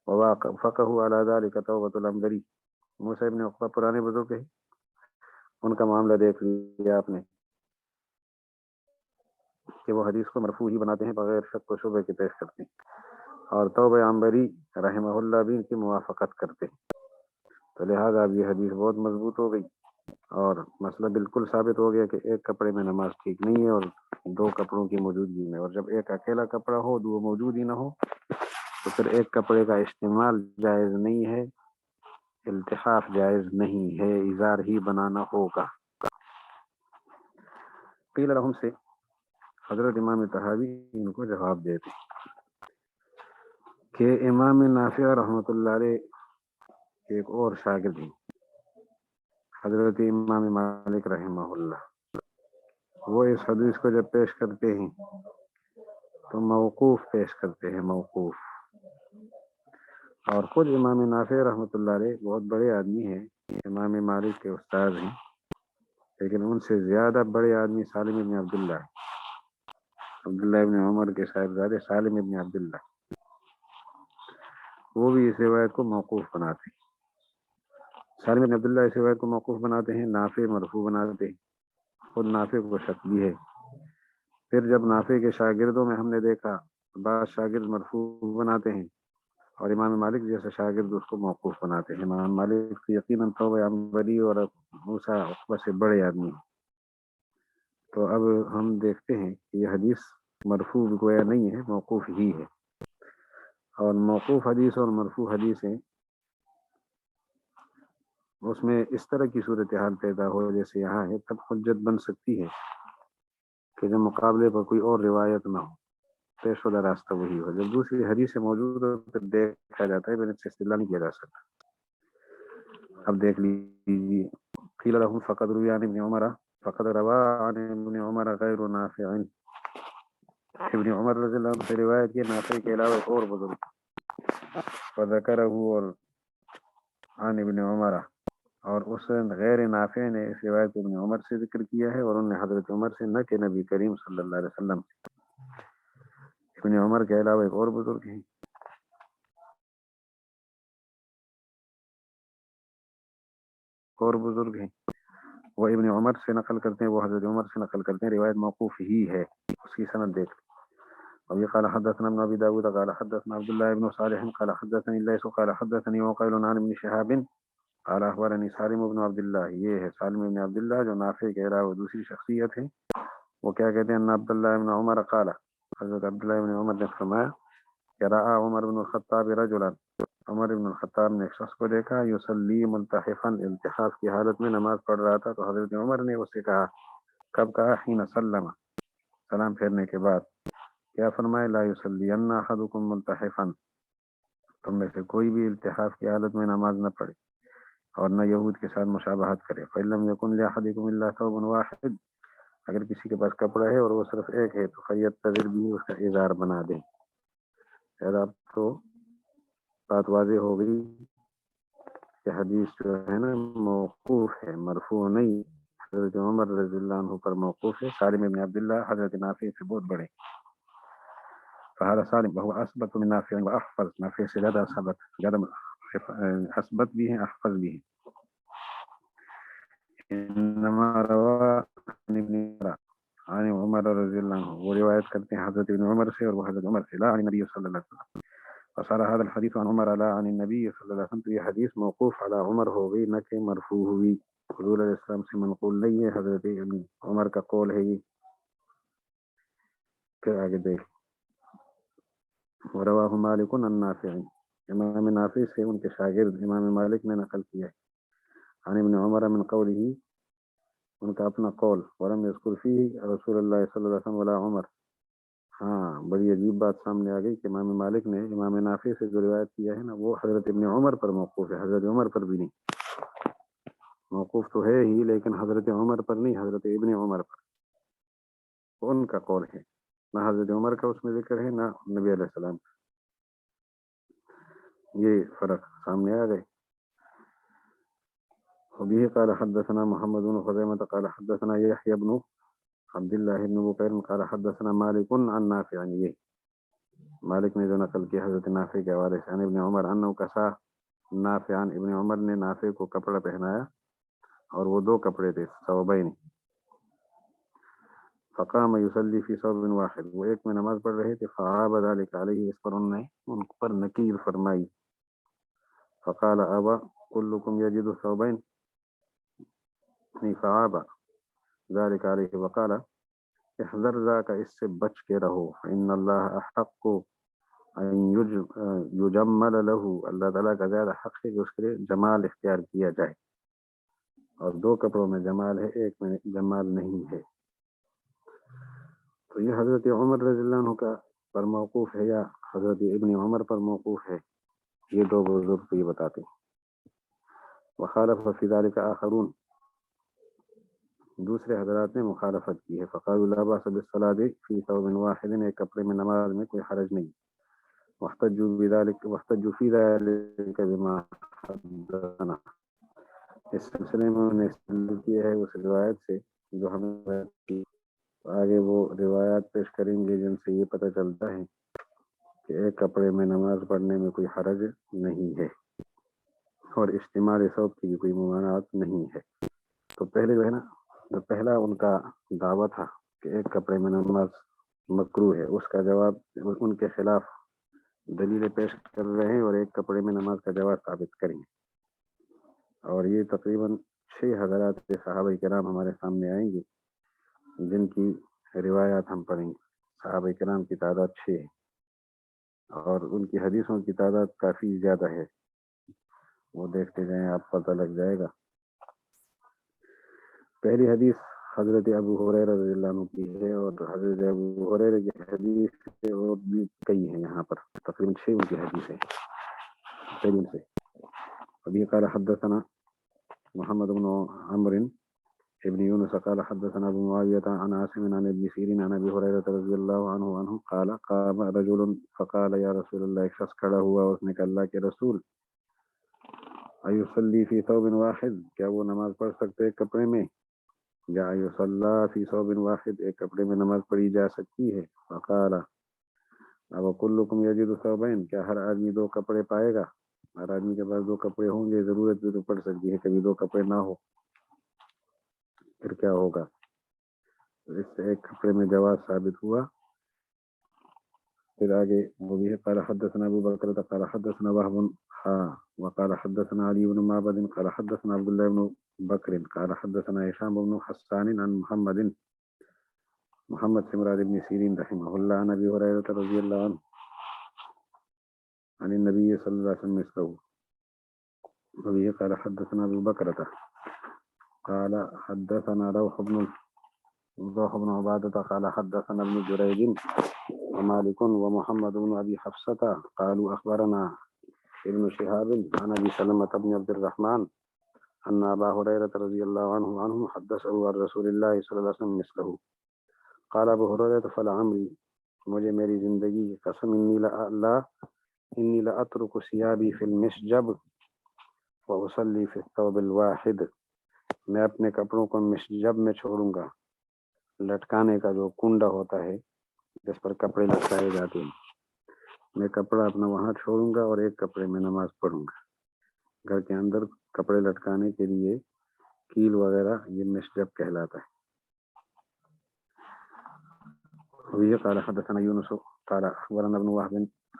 A: ووافقه على ذلك توبة العنبری، موسیٰ ابن عقبہ پرانے بزرگ ہیں، ان کا معاملہ دیکھ لیا آپ نے کہ وہ حدیث کو مرفوع ہی بناتے ہیں، بغیر شک و شبہ کے پیش کرتے ہیں، اور توبہ عنبری رحمہ اللہ بھی ان کی موافقت کرتے ہیں. تو لہٰذا اب یہ حدیث بہت مضبوط ہو گئی اور مسئلہ بالکل ثابت ہو گیا کہ ایک کپڑے میں نماز ٹھیک نہیں ہے اور دو کپڑوں کی موجودگی میں. اور جب ایک اکیلا کپڑا ہو دو موجود ہی نہ ہو تو پھر ایک کپڑے کا استعمال جائز نہیں ہے، التحاف جائز نہیں ہے، ازار ہی بنانا ہوگا. قیل لہم سے حضرت امام طحاوی ان کو جواب دیتے کہ امام نافع رحمۃ اللہ علیہ ایک اور شاگرد ہیں حضرت امام مالک رحمہ اللہ، وہ اس حدیث کو جب پیش کرتے ہیں تو موقوف پیش کرتے ہیں، موقوف. اور خود امام نافع رحمۃ اللہ علیہ بہت بڑے آدمی ہیں، امام مالک کے استاد ہیں، لیکن ان سے زیادہ بڑے آدمی سالم ابن عبداللہ، عبداللہ ابن عمر کے صاحبزادے سالم ابن عبداللہ، وہ بھی اس روایت کو موقوف بناتے ہیں. سالم ابن عبداللہ اس روایت کو موقوف بناتے ہیں، نافع مرفوع بناتے ہیں. خود نافع کو شک بھی ہے. پھر جب نافع کے شاگردوں میں ہم نے دیکھا بعض شاگرد مرفوع بناتے ہیں اور امام مالک جیسے شاگرد اس کو موقوف بناتے ہیں. امام مالک یقیناً توبہ عنبری اور موسیٰ عقبہ سے بڑے آدمی ہیں. تو اب ہم دیکھتے ہیں کہ یہ حدیث مرفوع گویا نہیں ہے، موقوف ہی ہے. اور موقوف حدیث اور مرفوع حدیثیں اس میں اس طرح کی صورتحال پیدا ہو جیسے یہاں ہے، تب حجت بن سکتی ہے کہ جب مقابلے پر کوئی اور روایت نہ ہو، طے شدہ راستہ وہی ہو. جب دوسری حدیث موجود ہو پھر دیکھا جاتا ہے، پھر اس سے استدلال نہیں کیا جا سکتا. اب دیکھ لیجیے، قیل لهم فقد روی عن ابن عمر، فقد روا عن ابن عمر غیر نافع، ابن عمر رضی اللہ عنہ سے روایت کی نافع کے علاوہ ایک اور بزرگ فذکرہ، اور عن ابن عمر، اور اس غیر نافع نے اس روایت ابن عمر سے ذکر کیا ہے، اور انہوں نے حضرت عمر سے نہ کہ نبی کریم صلی اللہ علیہ وسلم. ابن عمر کے علاوہ ایک اور بزرگ ہیں. اور بزرگ ہیں وہ ابن عمر سے نقل کرتے ہیں، وہ حضرت عمر سے نقل کرتے ہیں. روایت موقوف ہی ہے، اس کی سند دیکھ. ابھی قال حدثنا ابن ابي داود قال حدثنا عبد الله بن صالح قال حدثني الليث قال حدثني وقيل عن ابن شهاب قال اخبرني سالم بن عبد الله، یہ ہے سالم بن عبد اللہ جو نافع کے علاوہ دوسری شخصیت ہے. وہ کیا کہتے ہیں؟ ان عبد الله بن عمر قال، حضرت عبداللہ بن عمر نے فرمایا کہ رأى عمر بن الخطاب رجلا، عمر بن الخطاب نے ایک شخص کو دیکھا، یصلی ملتحفا، التحاف کی حالت میں نماز پڑھ رہا تھا. تو حضرت عمر نے اس سے کہا، کب کہا؟ حین سلم، سلام پھیرنے کے بعد. کیا فرمائے؟ لا یصلین احدکم ملتحفا، تم میں سے کوئی بھی التحاف کی حالت میں نماز نہ پڑھے اور نہ یہود کے ساتھ مشابہت کرے. فإن لم یکن لأحدکم الا ثوب واحد، اگر کسی کے پاس کپڑا ہے اور وہ صرف ایک ہے تو فلیتزر بھی، اس کا ازار بنا دیں. اب تو بات واضح ہو گئی کہ حدیث جو ہے نا موقوف ہے، مرفوع نہیں. حضرت عمر رضی اللہ عنہ پر موقوف ہے. سالم ابن عبداللہ حضرت نافع سے بہت بڑے. فہذا سالم وهو اثبت من نافع واحفظ. نافع سے زیادہ اثبت بھی ہیں، احفظ بھی ہیں. انما روا عن عمر رضی اللہ عنہ، وہ روایت کرتے ہیں حضرت ابن عمر سے، اور وہ حضرت عمر سے لا عن النبی صلی اللہ علیہ وسلم. فصار هذا الحديث عن عمر لا عن النبي صلی اللہ علیہ وسلم. تو یہ حدیث موقوف علی عمر ہو گئی، نہ کہ مرفوع ہوئی. حضور علیہ السلام سے منقول نہیں ہے، حضرت ابن عمر کا قول ہے یہ. پھر آگے دیکھ. ورواه مالک عن نافع، امام نافع سے ان کے شاگرد امام مالک نے نقل کیا ہے. عن ابن عمر من قوله، ان کا اپنا قول. ولم يذكر فيه رسول اللہ صلی اللہ علیہ وسلم ولا عمر. ہاں، بڑی عجیب بات سامنے آ گئی کہ امام مالک نے امام نافع سے جو روایت کیا ہے نا، وہ حضرت ابن عمر پر موقوف ہے، حضرت عمر پر بھی نہیں. موقوف تو ہے ہی، لیکن حضرت عمر پر نہیں، حضرت ابن عمر پر. ان کا قول ہے، نہ حضرت عمر کا اس میں ذکر ہے، نہ نبی علیہ السلام. یہ فرق سامنے آ گئے. وبه قال حدثنا محمد بن خزیمہ قال حدثنا يحيى بن عبد الله بن بكير قال حدثنا مالك عن نافع. یہ مالک نے جو نقل کیا حضرت نافع کے حوالے سے. عن ابن عمر انه كسى نافعا، ابن عمر نے نافع کو کپڑا پہنایا، اور وہ دو کپڑے تھے، ثوبین. فقام يصلي في ثوب واحد، وہ ایک میں نماز پڑھ رہے تھے. فعاب ذلك عليه، اس پر انہوں نے ان پر نکیر فرمائی. فقال ابا كلكم يجد ثوبين، فعاب ذلك عليه وقال احذر ذاك، اس سے بچ کے رہو. ان اللہ احق ان یجمل له، اللہ تعالیٰ کا زیادہ حق ہے کہ اس کے لیے جمال اختیار کیا جائے. اور دو کپڑوں میں جمال ہے، ایک میں جمال نہیں ہے. تو یہ حضرت عمر رضی اللہ عنہ کا پر موقوف ہے یا حضرت ابن عمر پر موقوف ہے، یہ دو بزرگ تو یہ بتاتے ہیں. وخالف فی ذلک آخرون، دوسرے حضرات نے مخالفت کی ہے. فقالوا لا باس بالصلاة فی ثوب واحد، ایک کپڑے میں نماز میں کوئی حرج نہیں. واحتجوا فی ذلک بما حدثنا، اس سلسلے میں انہوں نے استدلال کیا ہے اس روایت سے جو ہمیں کی. آگے وہ روایات پیش کریں گے جن سے یہ پتہ چلتا ہے کہ ایک کپڑے میں نماز پڑھنے میں کوئی حرج نہیں ہے، اور استعمال ثوب کی بھی کوئی ممانعت نہیں ہے. تو پہلے جو ہے نا، جو پہلا ان کا دعویٰ تھا کہ ایک کپڑے میں نماز مکروہ ہے، اس کا جواب ان کے خلاف دلیلیں پیش کر رہے ہیں، اور ایک کپڑے میں نماز کا جواز ثابت کریں. اور یہ تقریباً 6 حضرات کے صحابہ کرام ہمارے سامنے آئیں گے جن کی روایات ہم پڑھیں گے. صحابہ کرام کی تعداد 6 ہے، اور ان کی حدیثوں کی تعداد کافی زیادہ ہے. وہ دیکھتے جائیں، آپ پتہ لگ جائے گا. پہلی حدیث حضرت ابو ہریرہ رضی اللہ عنہ کی ہے، اور حضرت ابو ہریرہ کی حدیث سے اور بھی کئی ہیں، یہاں پر تقریباً 6 ان کی حدیث ہیں. پہلی سے ابھی قال حدثنا محمد بن عمرو ابن يونس قال حدثنا ابو معاوية عن عاصم عن ابن سيرين عن ابي هريرة رضي الله عنه قال قام رجل فقال يا رسول الله، ایک شخص کھڑا ہوا، اس نے کہا اللہ کے رسول، ایصلی فی ثوب واحد، کیا وہ نماز پڑھ سکتے ایک کپڑے میں؟ یا ایصلی فی ثوب واحد، ایک کپڑے میں نماز پڑھی جا سکتی ہے؟ فقال اب کلکم یجد ثوبین، کیا ہر آدمی دو کپڑے پائے گا؟ ہر آدمی کے پاس دو کپڑے ہوں گے، ضرورت بھی تو پڑ سکتی ہے کبھی دو کپڑے نہ ہو، پھر کیا ہوگا؟ اس سے ایک کپڑے میں جواز ثابت ہوا. پھر آگے وہ بھی ہے قال حدثنا ابو بکر قال حدثنا وهب وقال حدثنا علي بن معبد قال حدثنا عبد الله بن بكر قال حدثنا هشام بن حسان عن محمد سمراد بن سيرين رحمه الله عن ابي هريره رضي الله عنه عن النبي صلى الله عليه وسلم مثله. وبه قال حدثنا ابو بكر قال حدثنا روح بن عبادة قال حدثنا ابن جريج ومالك ومحمد بن أبي حفصة قالوا أخبرنا ابن شهاب عن أبي سلمة بن عبد الرحمن أن أبا هريرة رضي الله عنه حدثه عن رسول الله صلى الله عليه وسلم مثله. قال ابو هريرة فلعمري، مجھے میری زندگی کی قسم، إني لأترك ثيابي في المسجد وأصلي في الثوب الواحد، میں اپنے کپڑوں کو مسجب میں چھوڑوں گا، لٹکانے کا جو کنڈا ہوتا ہے جس پر کپڑے لٹکائے جاتے ہیں، میں کپڑا اپنا وہاں چھوڑوں گا اور ایک کپڑے میں نماز پڑھوں گا۔ گھر کے اندر کپڑے لٹکانے کے لیے کیل وغیرہ یہ مسجب کہلاتا ہے۔ وبه قال حدثنا يونس قال أخبرنا ابن وهب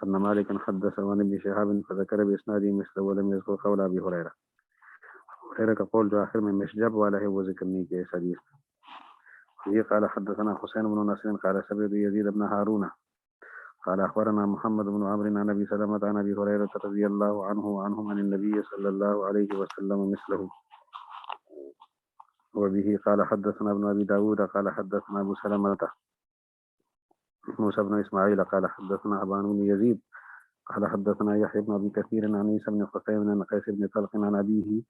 A: أن مالكا حدثه عن ابن شهاب فذكر بإسناده مثله ولم يذكر قول أبي هريرة۔ هريرة کا قول جو آخر میں مسجب والا ہے وہ ذکر نہیں کیا اس حدیث۔ وبه قال حدثنا حسين بن نصر قال سمعت يزيد بن هارون قال أخبرنا محمد بن عمرو عن أبي سلمة عن أبي هريرة رضي الله عنه وعنهم عن النبي صلى الله عليه وسلم مثله۔ وبه قال حدثنا ابن أبي داود قال حدثنا أبو سلمة موسى بن إسماعيل قال حدثنا أبان بن يزيد قال حدثنا يحيى بن أبي كثير عن عيسى بن قتيبة عن قيس بن طلق عن أبيه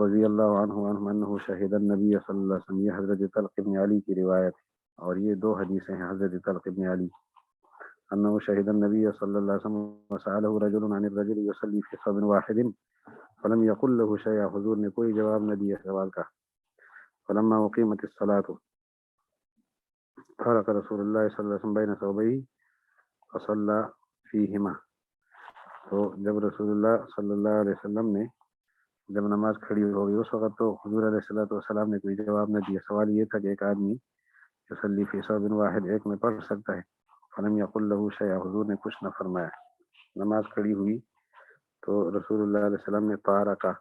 A: رضي الله عنه وعنهم أنه شهد النبي صلى الله عليه وسلم۔ یہ حضرت طلق بن علی کی روایت ہے اور یہ دو حدیثیں ہیں حضرت طلق بن علی۔ أنه شهد النبي صلى الله عليه وسلم وسأله رجل عن الرجل يصلي في صوب واحد فلم يقل له شيئا، حضور نے کوئی جواب نہ دیا سوال کا۔ فلما أقيمت الصلاة فرق رسول اللہ صلی اللہ علیہ وسلم بین ثوبیہ فصلی فیہما۔ تو جب رسول اللہ صلی اللہ علیہ وسلم نے جب نماز کھڑی ہو گئی اس وقت تو حضور علیہ السلام نے کوئی جواب نہ دیا۔ سوال یہ تھا کہ ایک آدمی یصلی فی ثوب واحد ایک میں پڑھ سکتا ہے، فلم یقل له شیئا، حضور نے کچھ نہ فرمایا۔ نماز کھڑی ہوئی تو رسول اللہ علیہ السلام نے طارقہ،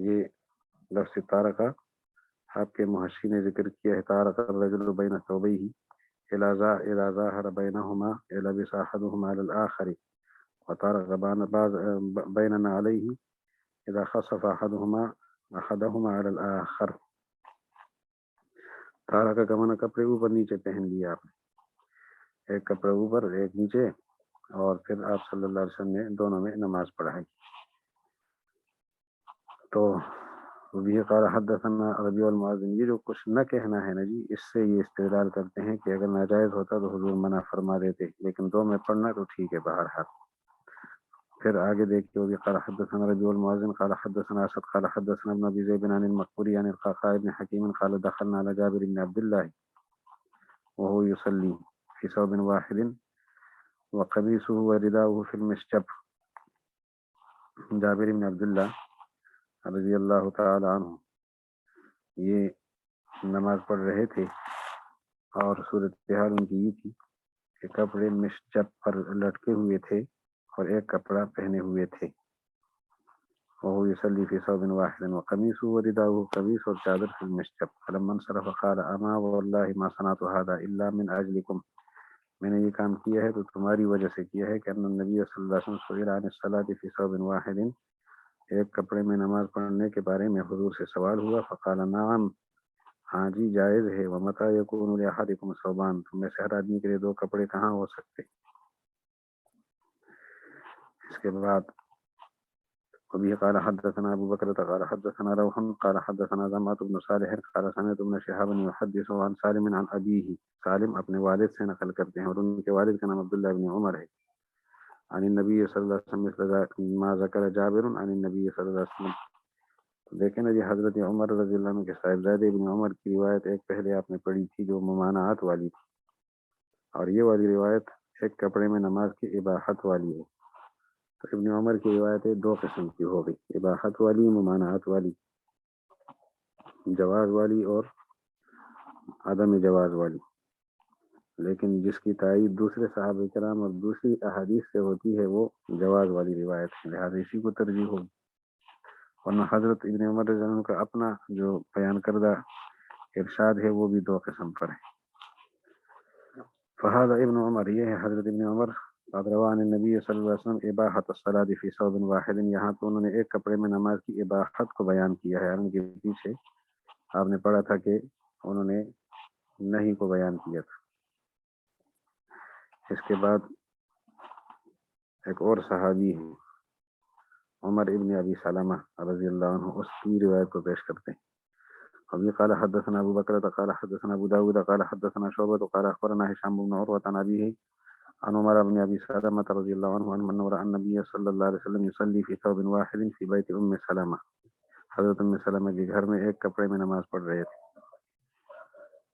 A: یہ لفظ طارقہ آپ کے محشی نے ذکر کیا ہے، طارق الرجل بین ثوبیہ اذا ظاہر بینہما لبس احدہما علی الآخر وطارق بیننا علیہ اذا خصف احدہما علی الآخر۔ طارق کا معنی کپڑے اوپر نیچے پہن لیا آپ نے، ایک کپڑے اوپر ایک نیچے، اور پھر آپ صلی اللہ علیہ وسلم نے دونوں میں نماز پڑھائی۔ تو وبه قال حدثنا ربيع المؤذن، یہ جو کچھ نہ کہنا ہے نا جی، اس سے یہ استدلال کرتے ہیں کہ اگر ناجائز ہوتا تو حضور منع فرما دیتے، لیکن دو میں پڑھنا تو ٹھیک ہے بہرحال۔ پھر آگے دیکھتے ہوئے قال حدثنا ربيع المؤذن قال حدثنا اسد قال حدثنا ابن ابي ذئب عن المقبوري عن القعقاع بن حكيم قال دخلنا على جابر بن عبد الله وهو يصلي في ثوب واحد وقميصه ورداؤه في المسجب۔ جابر بن عبداللہ رضی اللہ تعالی عنہ یہ نماز پڑھ رہے تھے اور صورتحال ان کی یہ تھی کہ کپڑے مسجب پر لٹکے ہوئے تھے اور ایک کپڑا پہنے ہوئے تھے۔ وهو يصلي في ثوب واحد وقميصه ورداؤه، قمیص اور چادر فی المسجب۔ فلما انصرف قال اما والله ما صنعت هذا الا من اجلكم، میں نے یہ کام کیا ہے تو تمہاری وجہ سے کیا ہے کہ ان النبی صلی اللہ علیہ وسلم سئل عن الصلاة في ثوب واحد، ایک کپڑے میں نماز پڑھنے کے بارے میں حضور سے سوال ہوا، فقال نعم، ہاں جی جائز ہے، ومتى يكون لأحدكم ثوبان، تم میں سے ہر آدمی کے لیے دو کپڑے کہاں ہو سکتے۔ اس کے بعد وبه قال حدثنا ابو بکر قال حدثنا روح قال حدثنا زمعة بن صالح قال سمعت ابن شهاب يحدث عن سالم عن ابيه، سالم اپنے والد سے نقل کرتے ہیں اور ان کے والد کا نام عبداللہ بن عمر ہے، عن النبی صلی اللہ علیہ وسلم مثل ما ذکر جابر عن النبی صلی اللہ علیہ وسلم۔ دیکھیں نا جی، حضرت عمر رضی اللہ عنہ کے صاحبزادے ابن عمر کی روایت ایک پہلے آپ نے پڑھی تھی جو ممانعات والی تھی، اور یہ والی روایت ایک کپڑے میں نماز کی اباحت والی ہے۔ تو ابن عمر کی روایتیں دو قسم کی ہو گئی، اباحت والی، ممانعات والی، جواز والی اور عدم جواز والی۔ لیکن جس کی تائید دوسرے صحابہ کرام اور دوسری احادیث سے ہوتی ہے وہ جواز والی روایت ہے، لہٰذا اسی کو ترجیح ہوگی، ورنہ حضرت ابن عمر رضی اللہ عنہ کا اپنا جو بیان کردہ ارشاد ہے وہ بھی دو قسم پر ہے۔ فہذا ابن عمر، یہ ہے حضرت ابن عمر، قد روى عن النبی صلی اللہ علیہ وسلم اباحت الصلاۃ فی ثوب واحد، یہاں تو انہوں نے ایک کپڑے میں نماز کی اباحت کو بیان کیا ہے، ان کے پیچھے آپ نے پڑھا تھا کہ انہوں نے نہیں کو بیان کیا تھا۔ اس کے بعد ایک اور صحابی ہے عمر ابن ابی سلمہ رضی اللہ عنہ، اس کی روایت کو پیش کرتے ہیں۔ ابھی قال حدثنا ابو بکر قال حدثنا ابو داود قال حدثنا شعبہ قال اخبرنا هشام بن عروة عن ابيه عن عمر بن ابي سلمة رضي الله عنه انه راى النبي صلى الله عليه وسلم يصلي في ثوب واحد في بيت ام سلمة حضرت ام سلمہ کے گھر میں ایک کپڑے میں نماز پڑھ رہے تھے.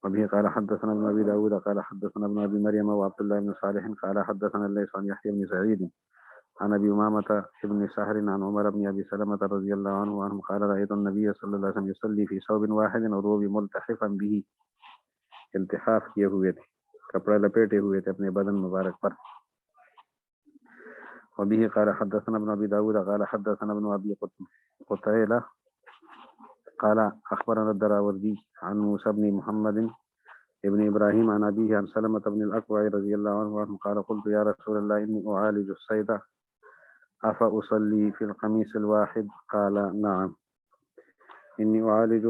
A: وبه قال حدثنا ابن ابي داود قال حدثنا ابن ابي مريم وعبد الله بن صالح قال حدثنا الليث عن يحيى بن سعيد عن ابي امامه بن سهر عن عمر بن ابي سلمة رضي الله عنه قال رايت النبي صلى الله عليه وسلم يصلي في ثوب واحد وهو ملتحفا به. التحاف کیے ہوئے تھے, کپڑا لپیٹے ہوئے تھے اپنے بدن مبارک پر. وبه قال حدثنا ابن ابي داود قال حدثنا ابن ابي قتيلة قال اخبرنا الدراوردي عن موسى بن محمد ابن ابراهيم عن ابيه عن سلمة بن الاكوع رضي الله عنه قال قلت يا رسول الله اني اعالج الصيد افاصلي في القميص الواحد قال نعم. اني اعالج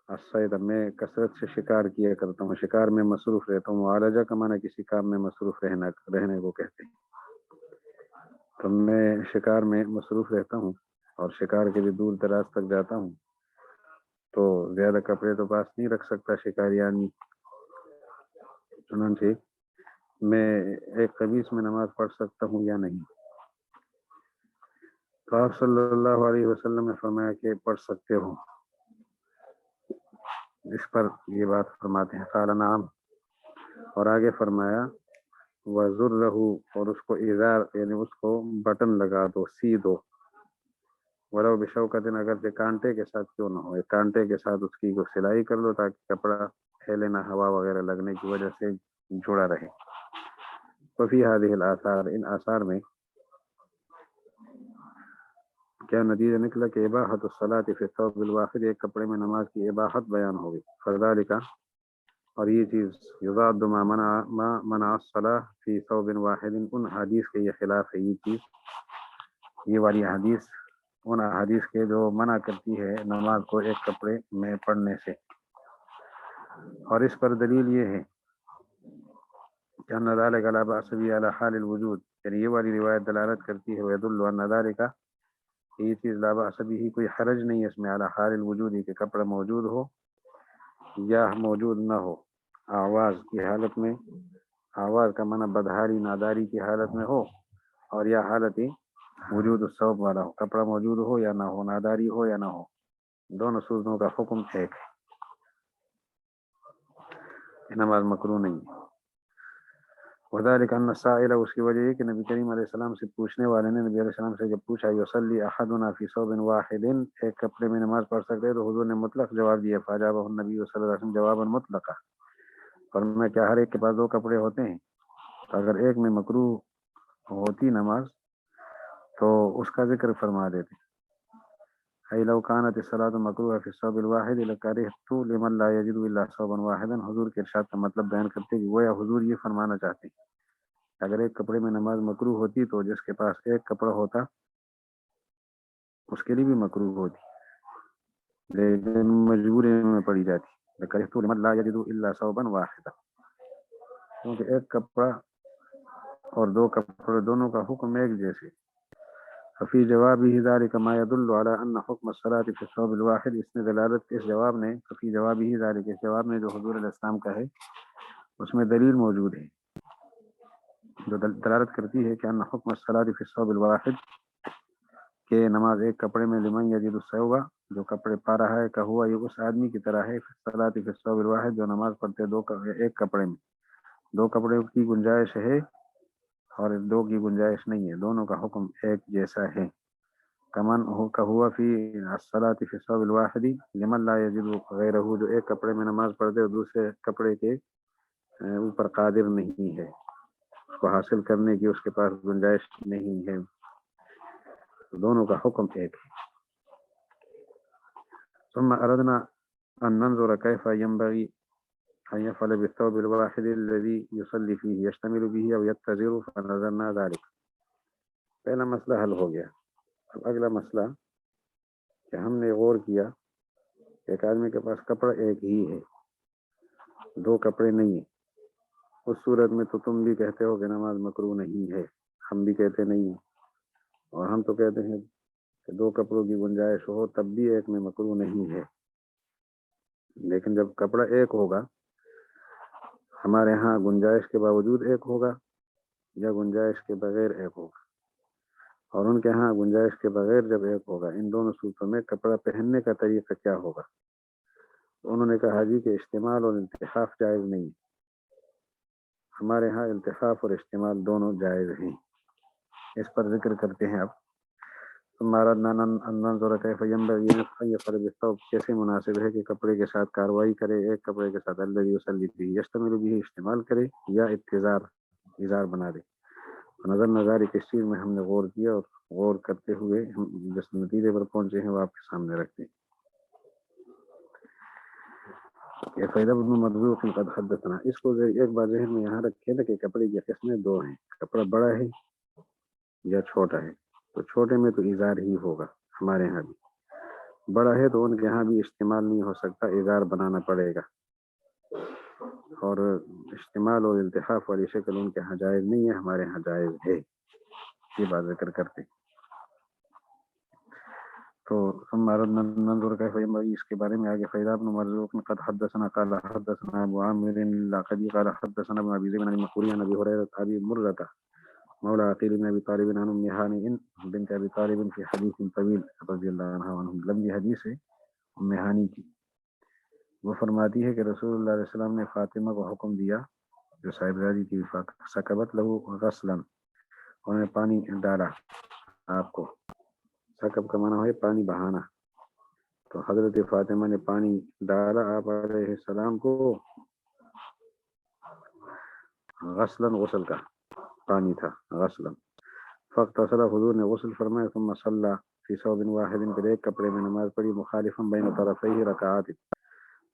A: الصيد, میں کثرت سے شکار کیا کرتا ہوں, شکار میں مصروف رہتا ہوں. معالجہ کا معنی کسی کام میں مصروف رہنے کو کہتے ہیں. تو میں شکار میں مصروف رہتا ہوں اور شکار کے لیے دور دراز تک جاتا ہوں, تو زیادہ کپڑے تو پاس نہیں رکھ سکتا شکاری آدمی. چنانچہ میں ایک قمیص میں نماز پڑھ سکتا ہوں یا نہیں؟ تو آپ صلی اللہ علیہ وسلم نے فرمایا کہ پڑھ سکتے ہو. اس پر یہ بات فرماتے ہیں قال نعم, اور آگے فرمایا وَزُرَّهُ, اور اس کو ازار یعنی اس کو بٹن لگا دو, سی دو. وَلَوْ بِشَوْكَةٍ, اگرچہ کانٹے کے ساتھ کیوں نہ ہو, ایک کانٹے کے ساتھ اس کی کو سلائی کر دو تاکہ کپڑا پھیلے نہ, ہوا وغیرہ لگنے کی وجہ سے جڑا رہے. وفی هذه الآثار, ان آثار میں کیا نتیجہ نکلا کہ اباحت الصلاۃ فی الثوب الواحد, ایک کپڑے میں نماز کی اباحت بیان ہوگی. فذلک, اور یہ چیز یضاد ما منع الصلاۃ فی ثوب واحد, ان حدیث کے یہ خلاف ہے. یہ چیز, یہ والی حدیث ان حدیث کے جو منع کرتی ہے نماز کو ایک کپڑے میں پڑھنے سے. اور اس پر دلیل یہ ہے کہ ان ذلک لا باس به علی حال الوجود, یعنی یہ والی روایت دلالت کرتی ہے ویدل ان ذلک, یہ چیز لا باس به, کوئی حرج نہیں ہے اس میں, علی حال الوجود, کہ کپڑا موجود ہو یا موجود نہ ہو. آواز کی حالت میں, آواز کا معنی بدحالی ناداری کی حالت میں ہو, اور یا حالت وجود الثوب والا ہو, کپڑا موجود ہو یا نہ ہو, ناداری ہو یا نہ ہو, دونوں صورتوں کا حکم ایک ہے. نماز مکروہ نہیں ہے. وذلك ان السائل, اس کی وجہ یہ کہ نبی کریم علیہ السلام سے پوچھنے والے نے نبی علیہ السلام سے جب پوچھا یصلی احدنا فی ثوب واحد, ایک کپڑے میں نماز پڑھ سکتے, تو حضور نے مطلق جواب دیا. فاجابہ النبی صلی اللہ علیہ وسلم جوابا مطلقا, فرمایا کیا ہر ایک کے پاس دو کپڑے ہوتے ہیں؟ تو اگر ایک میں مکروہ ہوتی نماز تو اس کا ذکر فرما دیتے. ای لو کانت الصلاۃ مکروہ فی الثوب الواحد لکرہت لمن لا یجد الا ثوبا واحدا, حضور کے ارشاد کا مطلب بیان کرتے کہ گویا حضور یہ فرمانا چاہتے ہیں اگر ایک کپڑے میں نماز مکروہ ہوتی تو جس کے پاس ایک کپڑا ہوتا اس کے لیے بھی مکروہ ہوتی, لیکن مجبوری میں پڑی جاتی. لکرہت لمن لا یجد الا ثوبا واحدا, کیونکہ ایک کپڑا اور دو کپڑے دونوں کا حکم ایک جیسے. ففی جوابہ ذلک ما يدل علی ان حکم الصلاۃ فی الثوب الواحد, اس نے دلالت اس جواب نے, ففی جوابہ ذلک, اس جواب میں جو حضور علیہ السلام کا ہے اس میں دلیل موجود ہے جو دلالت کرتی ہے کہ ان حکم الصلاۃ فی الثوب الواحد, کہ نماز ایک کپڑے میں, لمن یجد الثوب, جو کپڑے پا رہا ہے, کہ ہوا یہ اس آدمی کی طرح ہے, فی الصلاۃ فی الثوب الواحد, جو نماز پڑھتے ایک کپڑے میں. دو کپڑے کی گنجائش ہے اور دو کی گنجائش نہیں ہے, دونوں کا حکم ایک جیسا ہے. کمن ہوا فی الصلاۃ فی الثوب الواحد لمن لا یجد غیرہ, جو ایک کپڑے میں نماز پڑھتے اور دوسرے کپڑے کے اوپر قادر نہیں ہے, اس کو حاصل کرنے کی اس کے پاس گنجائش نہیں ہے, دونوں کا حکم ایک ہے. ثم اردنا ان ننظر کیف ینبغی ان يفعل بالثوب الواحد الذي يصلي فيه يشتمل به او يتزر, فنظرنا ذلك. پہلا مسئلہ حل ہو گیا. اب اگلا مسئلہ کہ ہم نے غور کیا, ایک آدمی کے پاس کپڑا ایک ہی ہے, دو کپڑے نہیں ہیں, اس صورت میں تو تم بھی کہتے ہو کہ نماز مکروہ نہیں ہے, ہم بھی کہتے نہیں ہیں, اور ہم تو کہتے ہیں کہ دو کپڑوں کی گنجائش ہو تب بھی ایک میں مکروہ نہیں ہے. لیکن جب کپڑا ایک ہوگا, ہمارے ہاں گنجائش کے باوجود ایک ہوگا یا گنجائش کے بغیر ایک ہوگا, اور ان کے ہاں گنجائش کے بغیر جب ایک ہوگا ان دونوں صورتوں میں کپڑا پہننے کا طریقہ کیا ہوگا؟ انہوں نے کہا جی کہ استعمال اور التحاف جائز نہیں، ہمارے ہاں التحاف اور استعمال دونوں جائز ہیں۔ اس پر ذکر کرتے ہیں اب کیسے مناسب ہے کہ کپڑے کے ساتھ کاروائی کرے، ایک کپڑے کے ساتھ الذی یصلی فیہ یشتمل بھی استعمال کرے یا اظہار بنا دے۔ نظر نظاری کس چیز میں ہم نے غور کیا اور غور کرتے ہوئے ہم جس نتیجے پر پہنچے ہیں وہ آپ کے سامنے رکھتے ہیں۔ یہ فیض بن مرزوق قد حدثنا، اس کو ایک بار ذہن میں یہاں رکھے نا کہ کپڑے کی قسمیں دو ہیں، کپڑا بڑا ہے یا چھوٹا ہے، تو چھوٹے میں تو اظہار ہی ہوگا، ہمارے یہاں بھی بڑا ہے تو ان کے یہاں بھی استعمال نہیں ہو سکتا، اظہار بنانا پڑے گا، اور استعمال اور التحاف والی شکل ان کے یہاں جائز نہیں ہے، ہمارے یہاں جائز ہے، یہ بات ذکر کرتے۔ تو ثم اردنا ننظر كيف ينبغي اس کے بارے میں آگے فیض بن مرزوق قد حدثنا قال حدثنا ابو عامر اللاقدي قال حدثنا ابن ابي زيد عن المقبوري عن ابي هريره ابي مرة مولى عقيل بن ابي طالب عن ام هانئ بنت ابي طالب في حديث طويل رضي الله عنها وعنهم، لمبی حدیث ہے ام ہانی کی۔ وہ فرماتی ہے کہ رسول اللہ علیہ وسلم نے فاطمہ کو حکم دیا جو صاحبزادی کی سکبت لہو غسلا، انہوں نے پانی ڈالا آپ کو، سکب کا معنی ہے پانی بہانا، تو حضرت فاطمہ نے پانی ڈالا آپ علیہ السلام کو، غسلا غسل کا پانی تھا غسلا، فاغتسل حضور نے غسل فرمایا، ثم صلی فی ثوب واحد، پھر ایک کپڑے میں نماز پڑھی، مخالفا بین طرفیہ رکعات،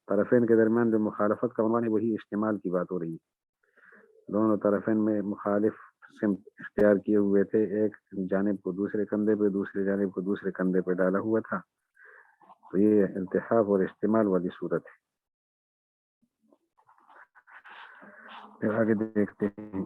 A: طرفین کے درمیان جو مخالفت کا عنوان ہے وہی استعمال کی بات ہو رہی ہے، دونوں طرفین میں مخالف سمت اختیار کیے ہوئے تھے، ایک جانب کو دوسرے کندھے پہ، دوسرے جانب کو دوسرے کندھے پہ ڈالا ہوا تھا، تو یہ التحاف اور استعمال والی صورت ہے۔ پھر آگے دیکھتے ہیں،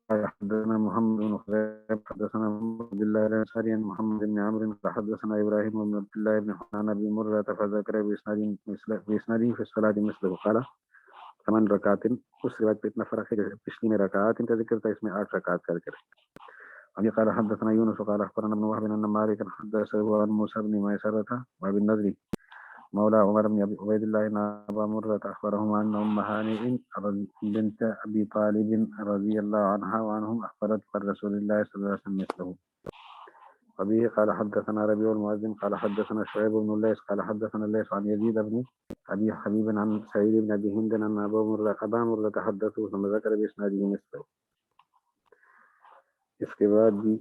A: حدثنا محمد بن خزيمة حدثنا عبد الله الأنصاري عن محمد بن عمرو حدثنا إبراهيم بن عبد الله بن حنان بن مرة فذكر بإسناده في الصلاة مثله قال 8 رکعات، اس روایت پہ اتنا فرق ہے کہ پچھلی میں رکعات کا ذکر تھا، اس میں 8 رکعات کا ذکر ہے۔ ابھی قال حدثنا يونس قال أخبرنا ابن وهب أن مالكا حدثه عن موسى بن ميسرة وأبي النضر مولى عمر بن عبيد الله بن أبا مرة أخبرهم أن أم هانئ بنت أبي طالب رضي الله عنها وعنهم أخبرت عن رسول الله صلى الله عليه وسلم مثله۔ وبه قال حدثنا ربيع المؤذن قال حدثنا شعيب بن الليث قال حدثنا الليث عن يزيد بن أبي حبيب عن سعيد بن أبي هند أن أبا مرة حدثه ثم ذكر بإسناده مثله۔ اس کے بعد بھی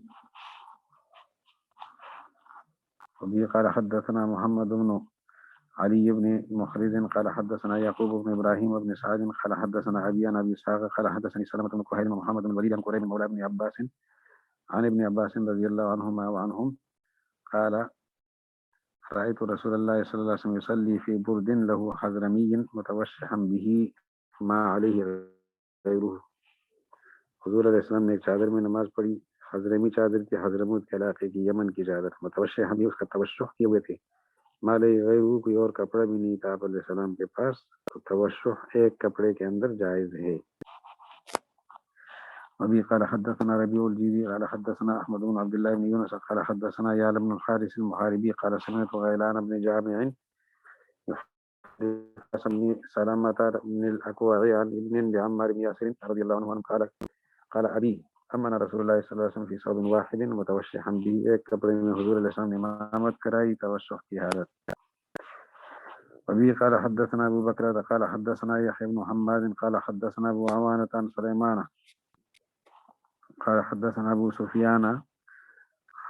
A: وبه قال حدثنا محمد بن علي بن مخرز قال حدثنا يعقوب بن ابراهيم بن سعد قال حدثنا ابي عن ابي اسحاق قال حدثني سلمة بن كهيل محمد بن وليد عن قريب مولى ابن عباس عن ابن عباس رضي الله عنهما وعنهم قال رأيت رسول الله صلى الله عليه وسلم يصلي في برد له حضرمي متوشحا به ما عليه غيره، حضور علیہ السلام نے ایک چادر میں نماز پڑھی، حضرمی چادر تھی، حضرموت کے علاقے کی یمن کی چادر، متوشح بھی اس کا توشح کیے ہوئے تھے، مالے غیر کوئی اور کپڑا بھی نہیں تھا آپ علیہ السلام کے پاس، تو توشح ایک کپڑے کے اندر جائز ہے۔ ابھی قال حدثنا ربيع الجيزي قال حدثنا احمد بن عبد الله بن يونس قال حدثنا يعلى بن الحارث المحاربي قال سمعت غيلان بن جامع سلامة بن الأكوع عن ابن لعمار بن ياسر رضي الله عنه قال ابي امنا رسول الله صلی اللہ علیہ وسلم فی ثوب واحد متوشحا به، ایک کپڑے میں حضور علیہ السلام نے امامت کرائی توشح کی حالت۔ وبه قال حدثنا ابو بکر قال حدثنا يحيى بن حماد قال حدثنا ابو عوانة عن سليمان قال حدثنا ابو سفيان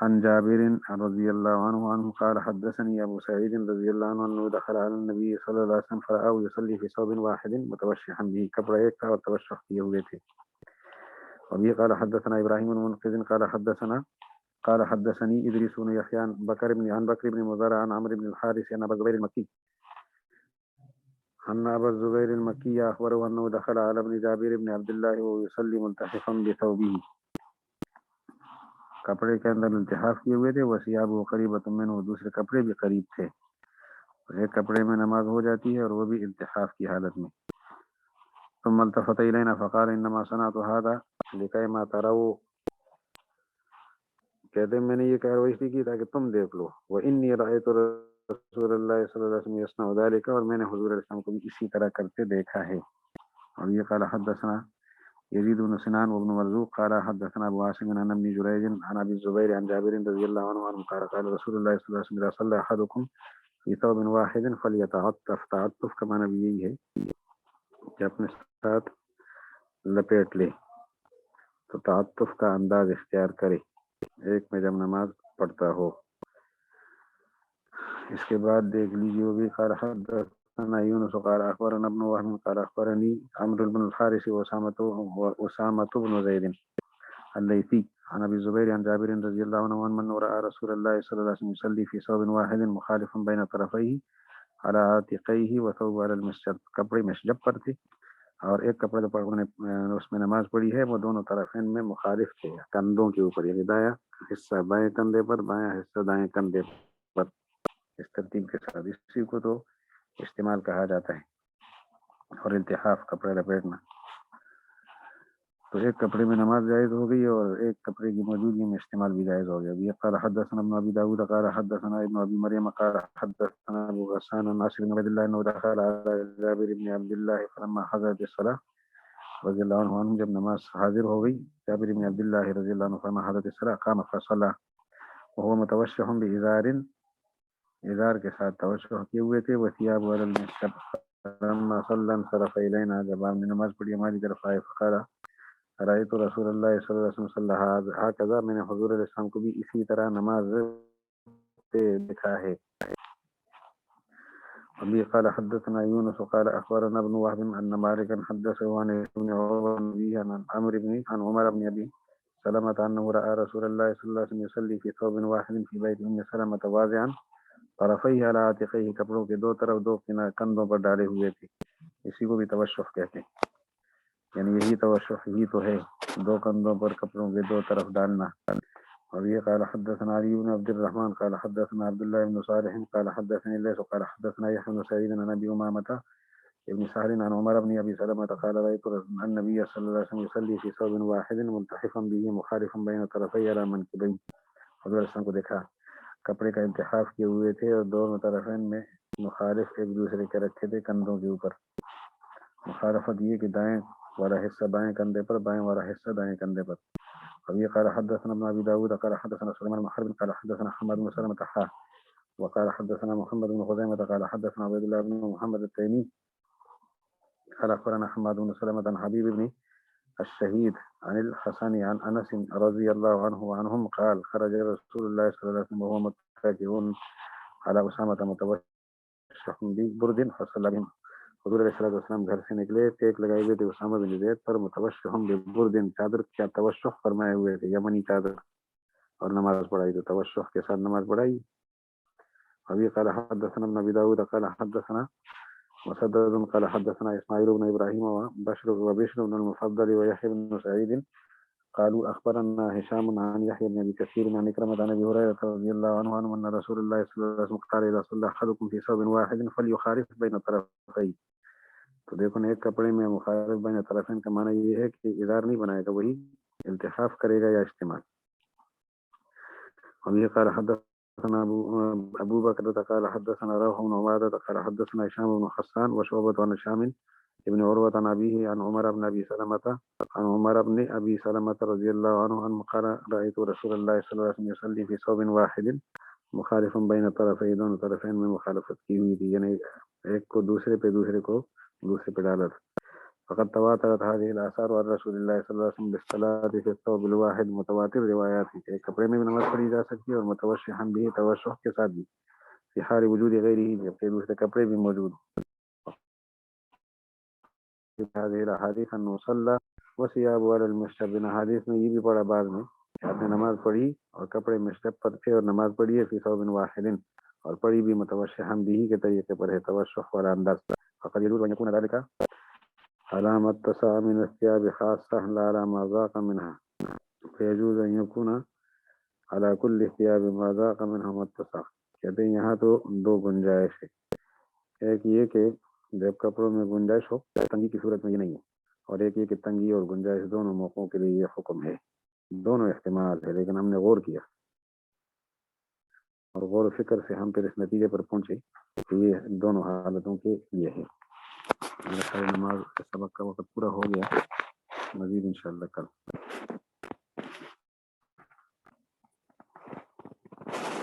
A: عن جابر رضي الله عنه قال حدثني ابو سعيد رضي الله عنه انه دخل على النبي صلى الله عليه وسلم فرآه يصلي في ثوب واحد متوشحا به، کپڑا ایک تھا اور توشح کیے ہوئے تھے۔ وبه قال حدثنا ابراهيم بن منقذ قال حدثني ادريس بن يحيى عن بكر بن مزارع عن عمرو بن الحارث عن ابا الزبير المكي اخبره انه دخل على ابن جابر بن عبد الله وهو يصلي ملتحفا بثوبه، کپڑے کے اندر التحاف کیے ہوئے تھے، وثيابه قريبة منه، دوسرے کپڑے بھی قریب تھے، ایک کپڑے میں نماز ہو جاتی ہے اور وہ بھی التحاف کی حالت میں۔ ثم التفت الينا فقال انما صنعت هذا لكي ما تروا کہتے ہیں میں نے یہ کارروائی اس لیے کی تاکہ تم دیکھ لو، وإني رأيت رسول اللہ صلی اللہ علیہ وسلم يصنع ذلك، اور میں نے حضور علیہ السلام کو بھی اسی طرح کرتے دیکھا ہے. اور یہ قال حدثنا يزيد بن سنان وابن مرزوق قال حدثنا ابو عاصم عن ابن جريج عن ابي الزبير عن جابر رضي الله عنه قال قال رسول الله صلى الله عليه وسلم اذا صلى احدكم في ثوب واحد فليتعطف. تعطف کا معنی بھی یہی ہے کہ اپنے ساتھ لپیٹ لے، تو تعطف کا انداز اختیار کرے ایک میں جب نماز پڑھتا ہو. اس کے بعد دیکھ لیجیے وہ بھی قال حدثنا یونس قال اخبرنا ابن وهب قال اخبرني عمرو بن الحارث واسامة بن زيد الليثي عن ابي الزبير عن جابر رضي الله عنه من راى رسول الله صلى الله عليه وسلم يصلي في ثوب واحد مخالف بين طرفيه على عاتقيه وثوب على المسجد. کپڑے مسجد پر تھے اور ایک کپڑے جو پڑھنے اس میں نماز پڑھی ہے وہ دونوں طرفین میں مخالف تھے، کندھوں کے اوپر، یعنی دایاں حصہ بائیں کندھے پر، بایاں حصہ دائیں کندھے پر، اس ترتیب کے ساتھ. اسی کو تو استعمال کہا جاتا ہے. اور التحاف کپڑے لپیٹنا، تو ایک کپڑے میں نماز جائز ہو گئی اور ایک کپڑے کی موجودگی میں استعمال بھی جائز ہو گیا. یہ قال حدثنا ابن ابي داود قال حدثنا ابن ابي مريم قال حدثنا ابو غسان الناصر بن عبد الله انه دخل على جابر بن عبد الله فلما حضرت الصلاه رضي الله عنه، جب نماز حاضر ہو گئی جابر بن عبد الله رضی اللہ عنہ فلما حضرت الصلاه قام فصلى وهو متوشح بازار، ازار کے ساتھ توشح کیے ہوئے تھے، وثياب على المسجد فلما صلى انصرف الينا، جب آپ نے نماز پڑھی ہماری طرف آئے فقال رأيت رسول اللہ صلی اللہ علیہ وسلم صلی هكذا، میں نے حضور علیہ السلام کو بھی اسی طرح نماز دیکھا ہے. ابھی قال حدثنا يونس قال اخبرنا ابن وهب ان مالكا حدثه عن ابن عمر عن عمرو بن عن عمر بن ابي سلمة انه راى رسول الله صلى الله عليه وسلم يصلي في ثوب واحد في بيت ام سلمة واضعا طرفيه على عاتقيه، کپڑوں کے دو طرف دو کندھوں پر ڈالے ہوئے تھے. اسی کو بھی توشح کہتے ہیں، یعنی یہی توشح ہی تو ہے، دو کندھوں پر کپڑوں کے دو طرف ڈالنا. اور یہ قال حدثنا علي بن عبد الرحمن قال حدثنا عبد الله بن صالح قال حدثني الليث قال حدثنا يحيى بن سعيد عن ابي امامة ابن سهل عن عمر بن ابي سلمة قال رايت النبي صلى الله عليه وسلم يصلي في ثوب واحد ملتحفا به مخالفا بين طرفي على منكبيه. حضور صلی اللہ علیہ وسلم کو دیکھا کپڑے کا التحاف کیے ہوئے تھے اور دونوں طرفین میں مخالف ایک دوسرے کے رکھے تھے کندھوں کے اوپر. مخالفت یہ کہ دائیں والا حصہ بائیں کندھے پر، بائیں والا حصہ دائیں کندھے پر. ابھی قال حدثنا ابن ابي داود قال حدثنا سليمان بن حرب قال حدثنا حماد بن سلمة وقال حدثنا محمد بن خزيمة قال حدثنا عبد الله بن محمد التيمي قال اخبرنا حماد بن سلمة عن حبيب بن الشهيد عن الحسن عن انس رضي الله عنه وعنهم قال خرج رسول الله صلى الله عليه وسلم وهو متكئ على اسامة متوشح ببرد فصلى بهم. حضور علیہ السلام گھر سے نکلے، ٹیک لگائے ہوئے تھے اسامہ بن زید پر، متوشح ببرد، چادر کیا توشح فرمائے ہوئے تھے، یمنی چادر، اور نماز پڑھائی، تو توشح کے ساتھ نماز پڑھائی. ابھی قال حدثنا ابن ابي داود قال حدثنا مسدد قال حدثنا اسماعيل بن ابراهيم وبشر بن المفضل ويحيى بن سعيد قالوا اخبرنا هشام عن يحيى بن ابي كثير عن إكرمة عن ابي هريرة رضي الله عنه ان رسول الله صلى الله عليه وسلم قال اذا صلى احدكم في ثوب واحد فليخالف بين طرفيه. تو دیکھو ایک کپڑے میں مخالف بین طرفین کا معنی یہ ہے کہ ادار نہیں بنائے گا، وہی التحاف کرے گا یا استعمال. ابھی قال حدثنا ابو بکر قال حدثنا روح بن عبادة قال حدثنا هشام بن حسان وشعبة عن هشام ابن عروة عن أبيه عن عمر بن أبي سلمة رضي الله عنه أن قال رأيت رسول الله صلى الله عليه وسلم يصلي في ثوب واحد مخالفا بين طرفي، دونوں طرفین میں مخالفت کی ہوئی تھی، یعنی ایک کو دوسرے پہ ڈالا تھا. فقد تواترت هذه الآثار عن رسول الله صلى الله عليه وسلم بالصلاة في الثوب الواحد، متواتر روایات ہیں کہ ایک کپڑے میں بھی نماز پڑھی جا سکتی ہے اور متوشحا به، توشح کے ساتھ بھی، في حال وجود غیرہ، جبکہ دوسرے کپڑے بھی موجود ہوں. هذه الاحاديث ان صلى وثيابه على المشرب، حدیث میں یہ بھی پڑھا بعد میں کہ آپ نے نماز پڑھی اور کپڑے مشرب پر تھے، اور نماز پڑھی ہے فی ثوب واحد، اور پڑھی بھی متوشحا به کے طریقے پر ہے، توشح والا انداز. فقد يجوز ان يكون ذلك علامة اتسع من الثياب خاصة لا على ما ضاق منها، فيجوز ان يكون على كل الثياب ما ضاق منها متسع. کہتے ہیں یہاں تو دو گنجائش ہے، ایک یہ کہ جب کپڑوں میں گنجائش ہو، تنگی کی صورت میں یہ نہیں ہے، اور ایک یہ کہ تنگی اور گنجائش دونوں موقعوں کے لیے یہ حکم ہے، دونوں احتمال ہے. لیکن ہم نے غور کیا اور غور و فکر سے ہم پھر اس نتیجے پر پہنچے کہ یہ دونوں حالتوں کے لیے ہے. میرا خیال نماز سبق کا وقت پورا ہو گیا. مزید انشاءاللہ کل.